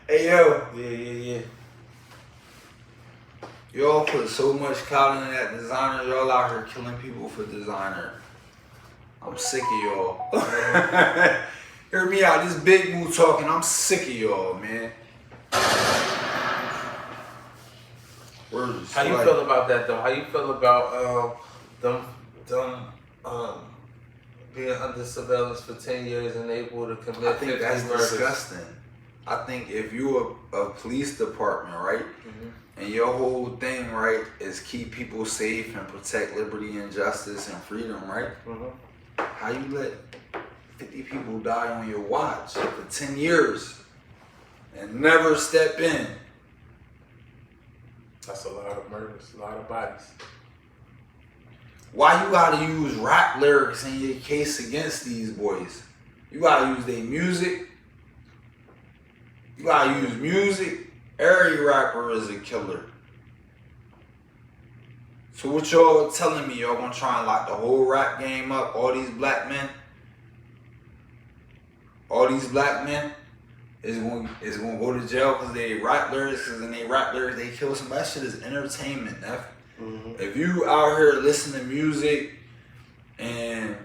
S1: Hey yo,
S2: Yeah.
S1: y'all put so much clout in that designer, y'all out here killing people for designer. I'm sick of y'all. Hear me out, this big move talking, I'm sick of y'all, man. Words.
S2: How you feel about that though? How you feel about them being under surveillance for 10 years and able to commit
S1: I think
S2: 50
S1: that's
S2: murders?
S1: disgusting. I think if you're a police department, right,
S2: Mm-hmm.
S1: and your whole thing, right, is keep people safe and protect liberty and justice and freedom, right,
S2: Mm-hmm.
S1: how you let 50 people die on your watch for 10 years and never step in?
S2: That's a lot of murders, a lot of bodies.
S1: Why you gotta use rap lyrics in your case against these boys? You gotta use their music. You gotta use music. Every rapper is a killer. So what y'all telling me? Y'all gonna try and lock the whole rap game up? All these black men is gonna go to jail because they rap lyrics, because in they rap lyrics they kill somebody. That shit is entertainment, Neff.
S2: Mm-hmm.
S1: If you out here listening to music and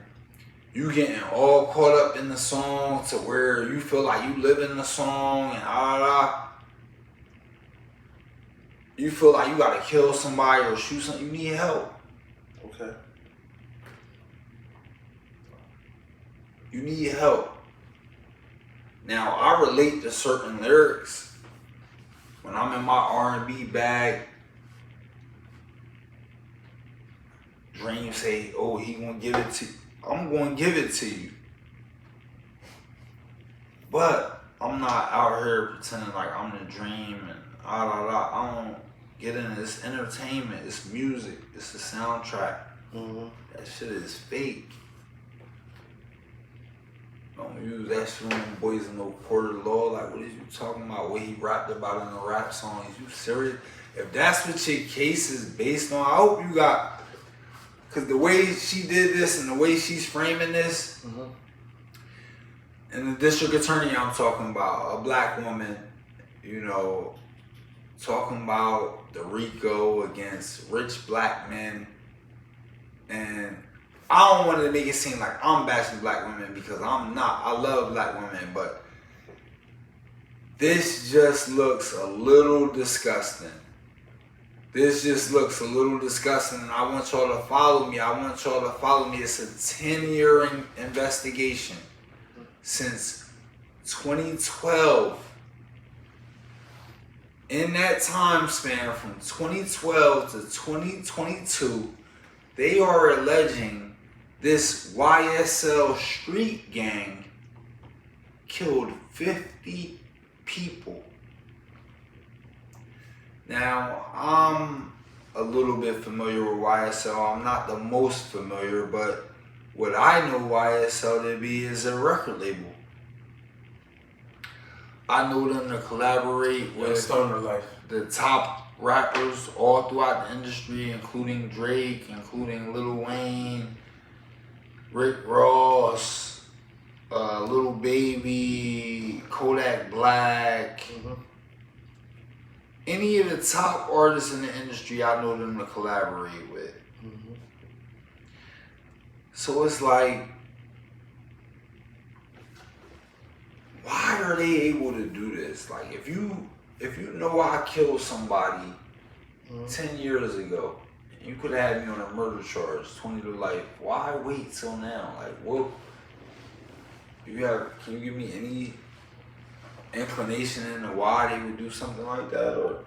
S1: you getting all caught up in the song to where you feel like you live in the song and you feel like you gotta kill somebody or shoot something, you need help.
S2: Okay.
S1: You need help. Now I relate to certain lyrics when I'm in my R&B bag. Dream say, oh, he gonna give it to you. I'm gonna give it to you. But I'm not out here pretending like I'm the dream and I don't get into this entertainment. It's music. It's the soundtrack.
S2: Mm-hmm.
S1: That shit is fake. Don't use that shit on boys in no court of law. Like, what is you talking about? What he rapped about in the rap song? Is you serious? If that's what your case is based on, I hope you got. Because the way she did this and the way she's framing this, and the district attorney I'm talking about, a black woman, you know, talking about the RICO against rich black men. And I don't want to make it seem like I'm bashing black women because I'm not. I love black women, but this just looks a little disgusting. This just looks a little disgusting, and I want y'all to follow me. It's a 10-year investigation since 2012. In that time span from 2012 to 2022, they are alleging this YSL street gang killed 50 people. Now, I'm a little bit familiar with YSL. I'm not the most familiar, but what I know YSL to be is a record label. I know them to collaborate with
S2: Stoner Life.
S1: the top rappers all throughout the industry, including Drake, including Lil Wayne, Rick Ross, Lil Baby, Kodak Black. Any of the top artists in the industry, I know them to collaborate with. So it's like, why are they able to do this? Like, if you know I killed somebody 10 years ago, and you could have had me on a murder charge, 20 to life, why wait till now? Like, what? Can you give me any inclination into why they would do something like that? Or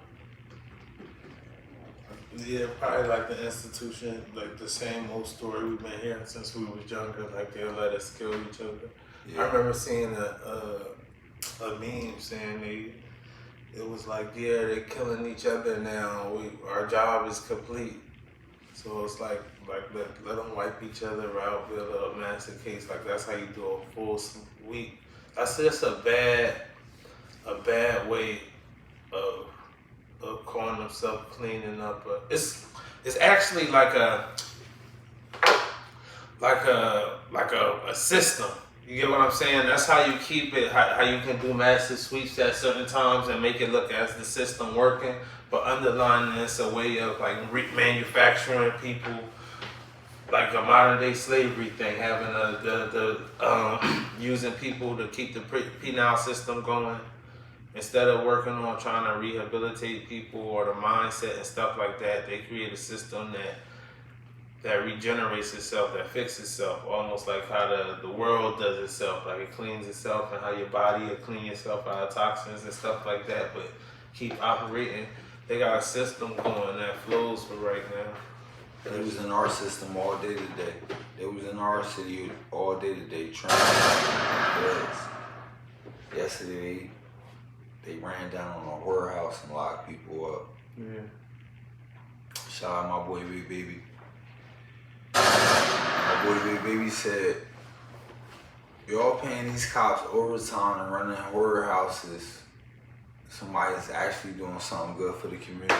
S4: yeah, probably like the institution, like the same old story we've been hearing since we was younger. Like they'll let us kill each other.
S1: yeah.
S4: I remember seeing a meme saying it was like, yeah, they're killing each other now. Our job is complete. So it's like let them wipe each other out, build a massive case. Like that's how you do a full sweep. That's just a bad way of calling themselves cleaning up. But it's actually like a system. You get what I'm saying? That's how you keep it. How you can do massive sweeps at certain times and make it look as the system working. But underlying this a way of like manufacturing people, like a modern day slavery thing, having using people to keep the penal system going. Instead of working on trying to rehabilitate people or the mindset and stuff like that, they create a system that regenerates itself, that fixes itself, almost like how the world does itself, like it cleans itself, and how your body will clean yourself out of toxins and stuff like that, but keep operating. They got a system going that flows for right now.
S1: They was in our system all day today. They was in our city all day today trying. Yesterday, they ran down on a whorehouse and locked people up.
S4: Yeah.
S1: Shout out my boy Big Baby. My boy Big Baby said, y'all paying these cops overtime and running whorehouses. Somebody's actually doing something good for the community.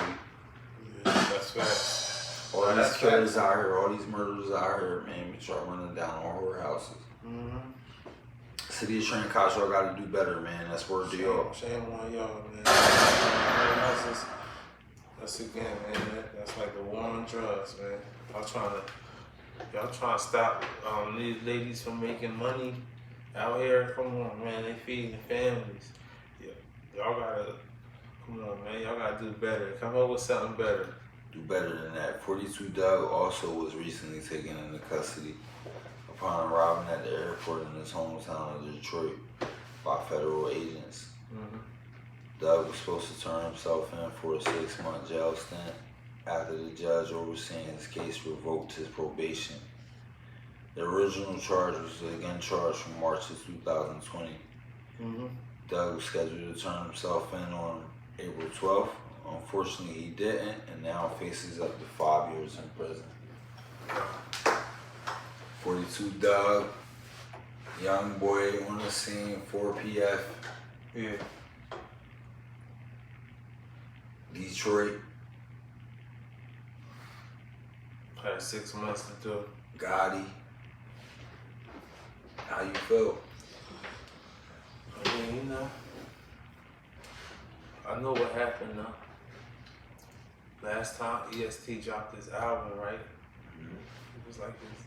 S4: Yeah, that's facts.
S1: All these killers out here, all these murderers out here, man, but y'all running down on whorehouses. City of Trent cops, y'all gotta do better, man. That's word to y'all.
S4: Shame on y'all, man. That's again, man. That's like the war on drugs, man. Y'all trying to stop these ladies from making money out here. Come on, man. They feeding families. Y'all gotta, come on, man. Y'all gotta do better. Come up with something better.
S1: Do better than that. 42 Doug also was recently taken into custody upon arriving at the airport in his hometown of Detroit by federal agents. Doug was supposed to turn himself in for a 6-month jail stint after the judge overseeing his case revoked his probation. The original charge was again charged from March of 2020. Doug was scheduled to turn himself in on April 12th. Unfortunately, he didn't, and now faces up to 5 years in prison. 42 Doug, Young boy on the scene, 4PF,
S2: Yeah.
S1: Detroit,
S2: Had 6 months to do it.
S1: Gotti. How you feel?
S2: I mean, you know, I know what happened now. Last time EST dropped his album, right? It was like his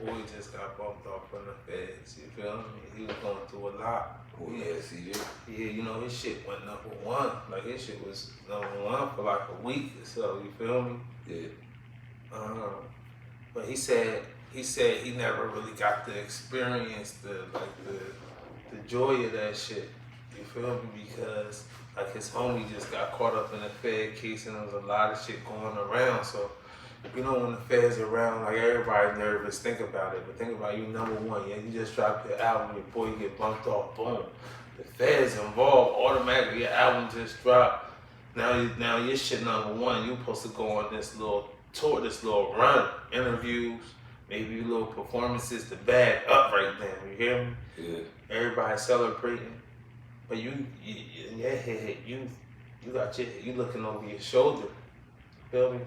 S2: boy just got bumped off from the feds. You feel me? He was going through a lot.
S1: Oh yeah, CJ.
S2: Yeah, you know, his shit went #1. Like, his shit was #1 for like a week or so. You feel me?
S1: Yeah.
S2: But he said he never really got to experience the joy of that shit. You feel me? Because like his homie just got caught up in a Fed case and there was a lot of shit going around. So you know when the Feds are around, like everybody nervous. Think about it, but think about you #1. Yeah, you just dropped your album, your boy get bumped off. Boom, the Feds involved. Automatically, your album just dropped. Now your shit #1. You supposed to go on this little tour, this little run, interviews, maybe little performances to bag up right then. You hear me?
S1: Yeah.
S2: Everybody celebrating, but you in your head, you looking over your shoulder. Feel me?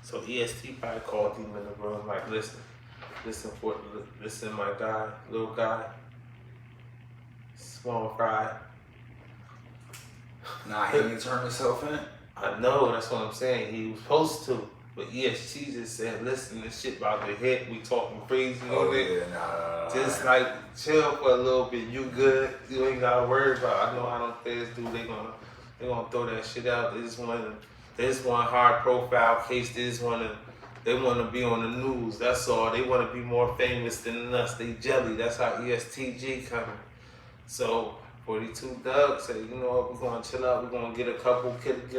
S2: So EST probably called him in the room like, listen, my guy, little guy, small fry.
S1: Nah, he didn't turn himself in.
S2: I know, that's what I'm saying. He was supposed to. But EST just said, listen, this shit about to hit. We talking crazy on it.
S1: Yeah, nah.
S2: Just like chill for a little bit. You good. You ain't gotta worry about it. I know how them feds do. They gonna throw that shit out. They just want high profile case. They wanna be on the news. That's all. They wanna be more famous than us. They jelly. That's how ESTG coming. So 42 Doug said, you know what, we're gonna chill out. We're gonna get a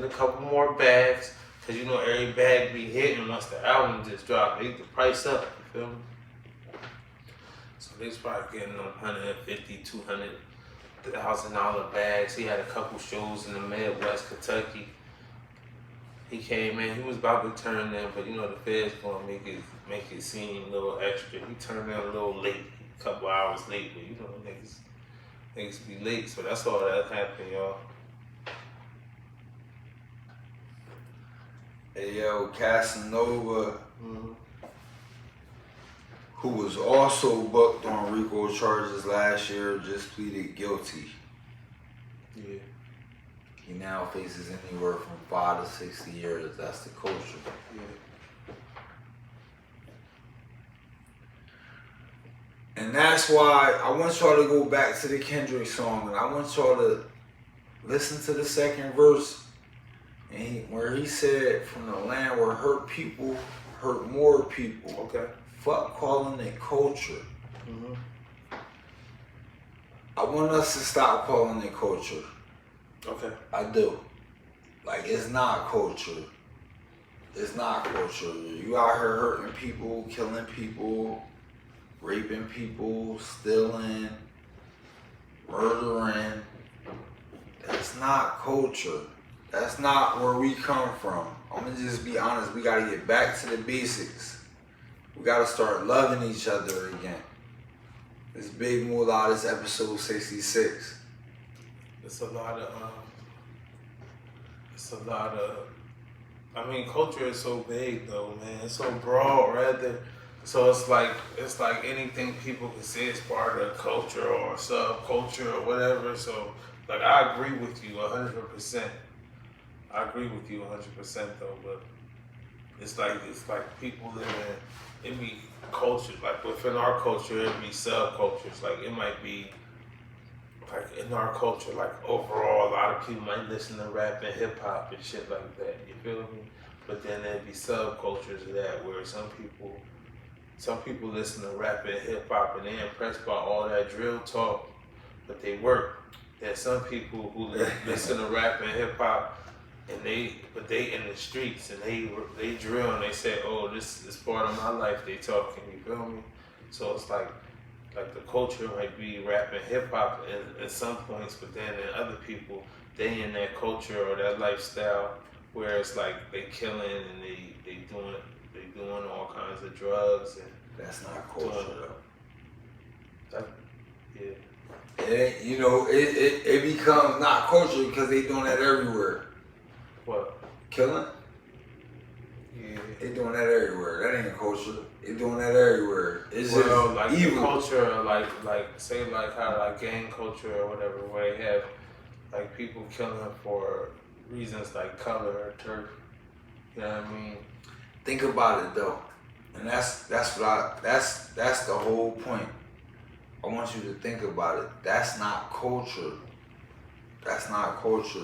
S2: couple more bags. Cause you know every bag be hitting once the album just dropped. They the price up, you feel me? So they was probably getting them $150,000, $200,000 bags. He had a couple shows in the Midwest, Kentucky. He came in, he was about to turn in, but you know the feds gonna make it seem a little extra. He turned in a little late, a couple hours late, but you know niggas be late, so that's all that happened, y'all.
S1: Hey yo, Casanova, who was also booked on RICO charges last year, just pleaded guilty.
S2: Yeah.
S1: He now faces anywhere from 5 to 60 years. That's the culture.
S2: Yeah.
S1: And that's why I want y'all to go back to the Kendrick song, and I want y'all to listen to the second verse. And where he said, from the land where hurt people hurt more people.
S2: Okay.
S1: Fuck calling it culture.
S2: Mm-hmm.
S1: I want us to stop calling it culture.
S2: Okay.
S1: I do. Like, it's not culture. It's not culture. You out here hurting people, killing people, raping people, stealing, murdering. That's not culture. That's not where we come from. I'm gonna just be honest. We gotta get back to the basics. We gotta start loving each other again. This Big Moolah, this episode 66.
S2: It's a lot of, I mean, culture is so big though, man. It's so broad, rather. So it's like anything people can say is part of the culture or subculture or whatever. So, like, I agree with you 100%. I agree with you 100% though, but it's like people living, it be culture, like within our culture, it be subcultures. Like it might be, like in our culture, like overall, a lot of people might listen to rap and hip hop and shit like that, you feel me? But then there'd be subcultures of that where some people listen to rap and hip hop and they're impressed by all that drill talk, but they work. There's some people who listen to rap and hip hop and they in the streets and they drill and they say, oh, this is part of my life they talking, you feel me? So it's like the culture might be rap and hip hop at some points, but then in other people, they in that culture or that lifestyle where it's like they killing and they doing all kinds of drugs and
S1: that's not culture though.
S2: Yeah.
S1: It becomes not culture because they doing that everywhere.
S2: What?
S1: Killing?
S2: Yeah.
S1: They doing that everywhere. That ain't a culture. They doing that everywhere. It's
S2: Well,
S1: just
S2: like
S1: evil.
S2: the culture, like say like how like gang culture or whatever, where they have like people killing for reasons like color or turf. You know what I mean?
S1: Think about it though, and that's the whole point. I want you to think about it. That's not culture. That's not culture.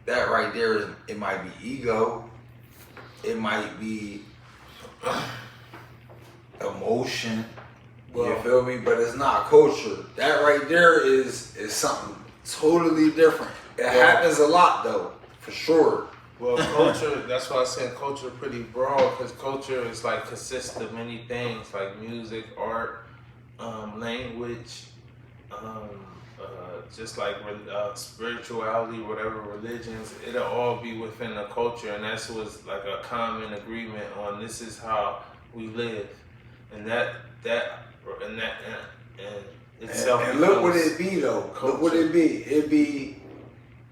S1: That right there is. It might be ego. It might be emotion. You
S2: Well-
S1: feel me? But it's not culture. That right there is something totally different. It happens a lot though, for sure.
S2: Well, culture, that's why I said culture pretty broad, because culture is like consists of many things like music, art, language, just like spirituality, whatever religions, it'll all be within a culture, and that's what's like a common agreement on this is how we live, and itself.
S1: And look what it be though.
S2: culture.
S1: Look what it be.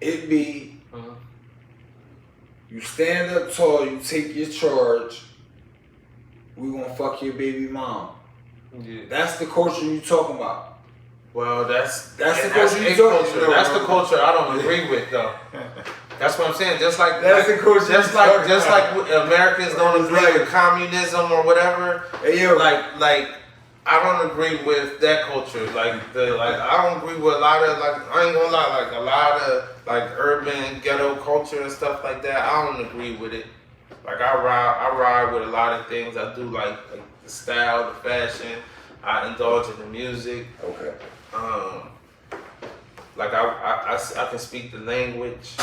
S1: It be.
S2: Mhm.
S1: You stand up tall. You take your charge. We gonna fuck your baby mom.
S2: Yeah.
S1: That's the culture you talking about.
S2: Well, that's
S1: the
S2: a
S1: culture you talking
S2: culture.
S1: about.
S2: That's the culture I don't agree with, though. That's what I'm saying. Just like
S1: That's the culture
S2: just
S1: you
S2: like
S1: talking
S2: just
S1: about.
S2: like Americans don't agree with communism or whatever.
S1: Hey yo,
S2: Like I don't agree with that culture. I don't agree with a lot of I ain't gonna lie, like a lot of like urban ghetto culture and stuff like that. I don't agree with it. Like I ride with a lot of things. I do like the style, the fashion. I indulge in the music.
S1: okay.
S2: Like I can speak the language.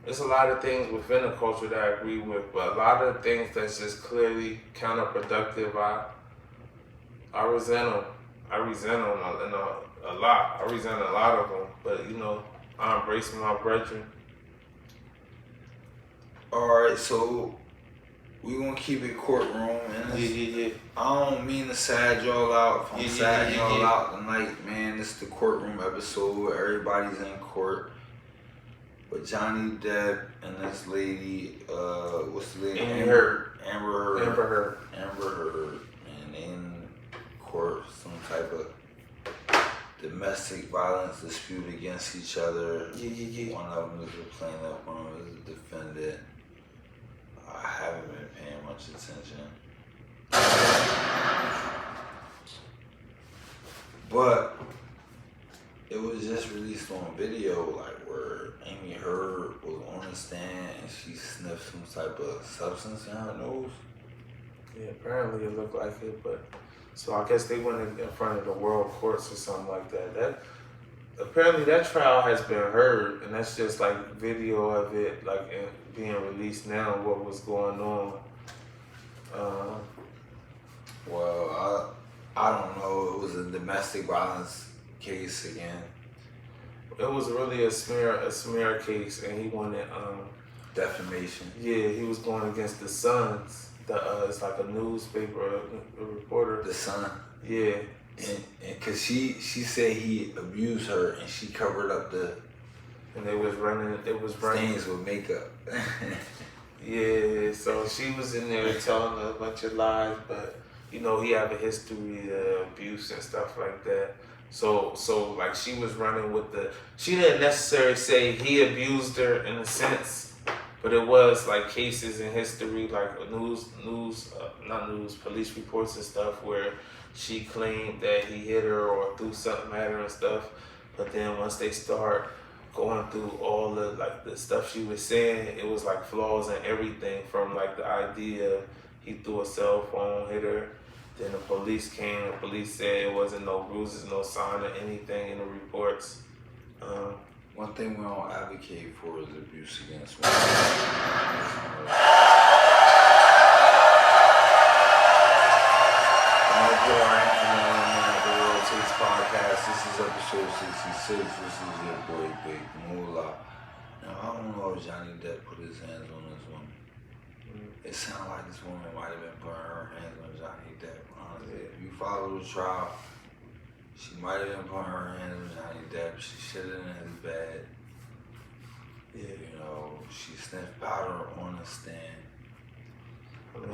S2: There's a lot of things within the culture that I agree with, but a lot of things that's just clearly counterproductive. I resent them. I resent them a lot. I resent a lot of them, but I embrace my brethren.
S1: All right, so we gonna keep it courtroom, and
S2: Yeah.
S1: I don't mean to sad y'all out. If I'm
S2: Yeah,
S1: sadding y'all
S2: yeah.
S1: out tonight, man, this is the courtroom episode where everybody's in court. But Johnny Depp and this lady, what's the lady?
S2: Amber
S1: Heard.
S2: Heard.
S1: Amber Heard, and in court, some type of domestic violence dispute against each other.
S2: Yeah.
S1: One of them is a plaintiff, one of them is a defendant. I haven't been paying much attention. But it was just released on video, like where Amy Heard was on the stand and she sniffed some type of substance in her nose.
S2: Yeah, apparently it looked like it, but so I guess they went in front of the world courts or something like that. That apparently that trial has been heard, and that's just like video of it, like being released now. What was going on?
S1: Well, I don't know. It was a domestic violence case again.
S2: It was really a smear case, and he wanted
S1: Defamation.
S2: Yeah, he was going against the Suns. It's like a newspaper, a reporter.
S1: The Sun.
S2: Yeah.
S1: And cause she said he abused her and she covered up the
S2: And it was running.
S1: stains with makeup.
S2: Yeah, so she was in there telling a bunch of lies, but he have a history of abuse and stuff like that. So like she was running with she didn't necessarily say he abused her in a sense, but it was like cases in history, like police reports and stuff where she claimed that he hit her or threw something at her and stuff. But then once they start going through all the the stuff she was saying, it was like flaws in everything, from like the idea he threw a cell phone, hit her. Then the police came. The police said it wasn't no bruises, no sign of anything in the reports.
S1: One thing we don't advocate for is abuse against women. The World Takes Podcast. This is episode 66. This is your boy Big Moolah. Now I don't know if Johnny Depp put his hands on this one. It sounded like this woman might have been putting her hands on Johnny Depp. Honestly, if you follow the trial, she might have been putting her hands on Johnny Depp. She shit in his bed. Yeah, you know, she sniffed powder on the stand.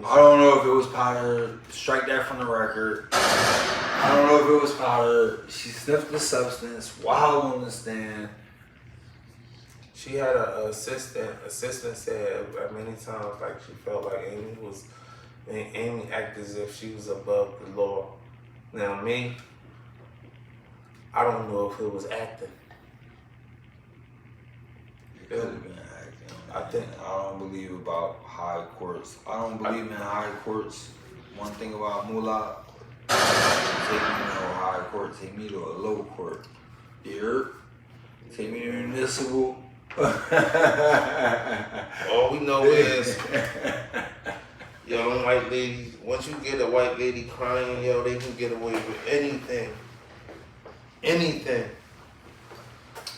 S1: I don't know if it was powder. Strike that from the record. I don't know if it was powder. She sniffed the substance while on the stand.
S2: She had an assistant. Assistant said many times like she felt like Amy acted as if she was above the law. Now me, I don't know if it was acting.
S1: It could have been acting.
S2: I think
S1: I don't believe about high courts. I don't believe in high courts. One thing about Moolah, take me to no high court. Take me to a low court. Here, take me to municipal.
S2: all we know is, yo, them white ladies, once you get a white lady crying, yo, they can get away with anything. Anything.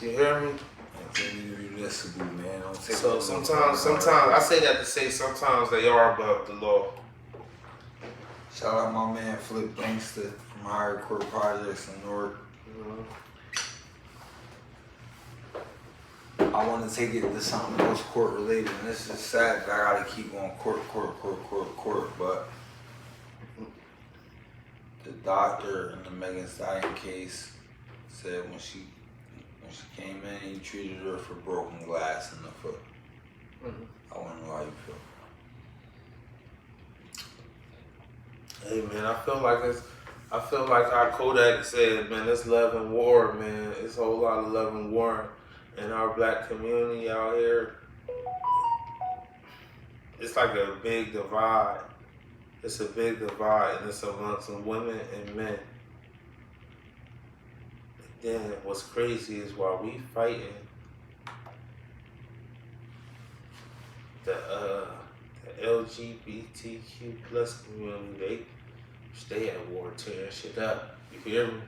S2: You hear me?
S1: Take me to municipal, man. Don't take
S2: So
S1: me to
S2: sometimes, I say that to say sometimes they are above the law.
S1: Shout out my man Flip Gangster from Higher Court Projects in Newark. I want to take it to something else court related, and this is sad that I gotta keep going court, but the doctor in the Megan Stallion case said when she came in, he treated her for broken glass in the foot. I want to know how you feel.
S2: Hey man, I feel like our Kodak said, man, it's love and war, man. It's a whole lot of love and war in our black community out here. It's like a big divide. It's a big divide, and it's amongst women and men. Then what's crazy is while we fighting the LGBTQ plus community, they at war tearing shit up. You hear me?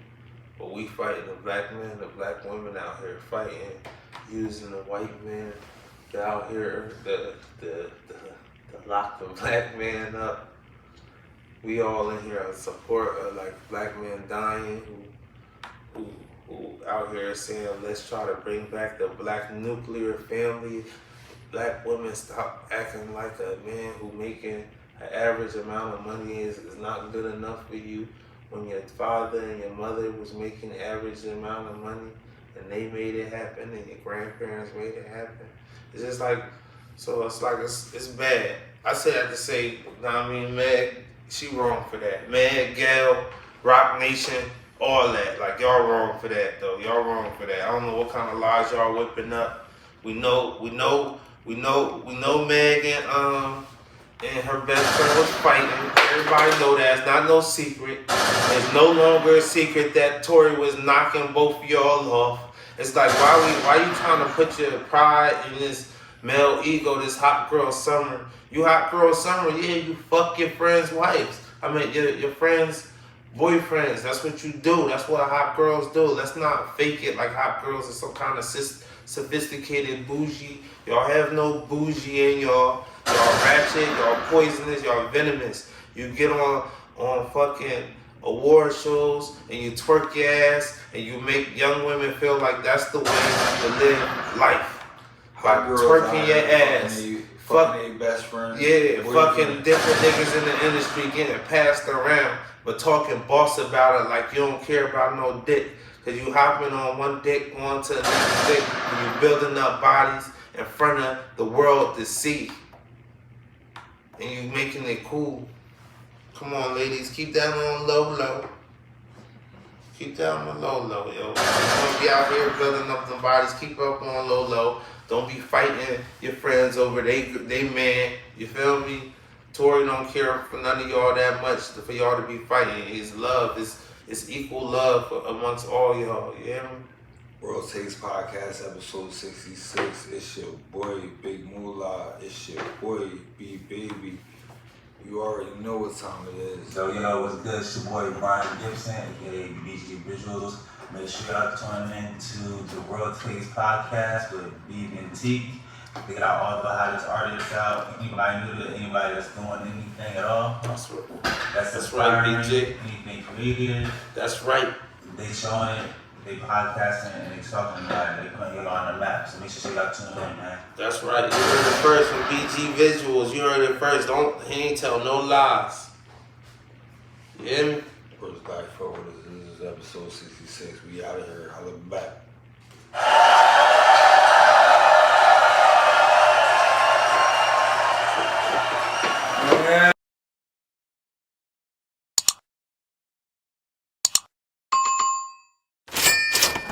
S2: But we fighting the black men, the black women out here fighting, using the white men out here to lock the black man up. We all in here in support of like black men dying who out here saying let's try to bring back the black nuclear family. Black women stop acting like a man who making an average amount of money is not good enough for you. When your father and your mother was making the average amount of money and they made it happen and your grandparents made it happen. It's just like, so it's like, it's bad. I say that to say, I mean, Meg, she wrong for that. Meg, Gail, Rock Nation, all that. Like, y'all wrong for that, though. Y'all wrong for that. I don't know what kind of lies y'all whipping up. We know Meg and her best friend was fighting. Everybody know that. It's not no secret. It's no longer a secret that Tory was knocking both of y'all off. It's like, why you trying to put your pride in this male ego, this hot girl summer? You hot girl summer, yeah, you fuck your friends' wives. I mean, your friends' boyfriends. That's what you do. That's what hot girls do. Let's not fake it like hot girls are some kind of sophisticated bougie. Y'all have no bougie in y'all. Y'all ratchet, y'all poisonous, y'all venomous. You get on fucking award shows and you twerk your ass and you make young women feel like that's the way to live life. By twerking your ass.
S1: Fucking their best friend.
S2: Yeah, fucking different niggas in the industry getting passed around, but talking boss about it like you don't care about no dick. Cause you hopping on one dick, going to the next dick, and you building up bodies in front of the world to see. And you making it cool. Come on, ladies, keep that on low. Keep that on the low, yo. Don't be out here building up them bodies. Keep up on low. Don't be fighting your friends over they man. You feel me? Tory don't care for none of y'all that much for y'all to be fighting. His love is equal love amongst all y'all. You hear me?
S1: World Takes Podcast, episode 66. It's your boy, Big Moolah. It's your boy, B Baby. You already know what time it is.
S5: Yo, what's good? It's your boy, Brian Gibson, aka BG Visuals. Make sure y'all tune in to the World Takes Podcast with BB and Teak. They got all the hottest artists out. Anybody new to anybody that's doing anything at all.
S4: That's right.
S5: That's
S4: right,
S5: inspiring,
S4: BJ.
S5: anything creative.
S4: That's right.
S5: They showing it, they podcasting, and they talking about it. They putting it on the map. So make sure y'all tune in, man.
S4: That's right. You heard it first from BG Visuals. You heard it first. He ain't tell no lies. You hear me?
S6: First Black Forward, this is episode 66. We out of here. Holla back.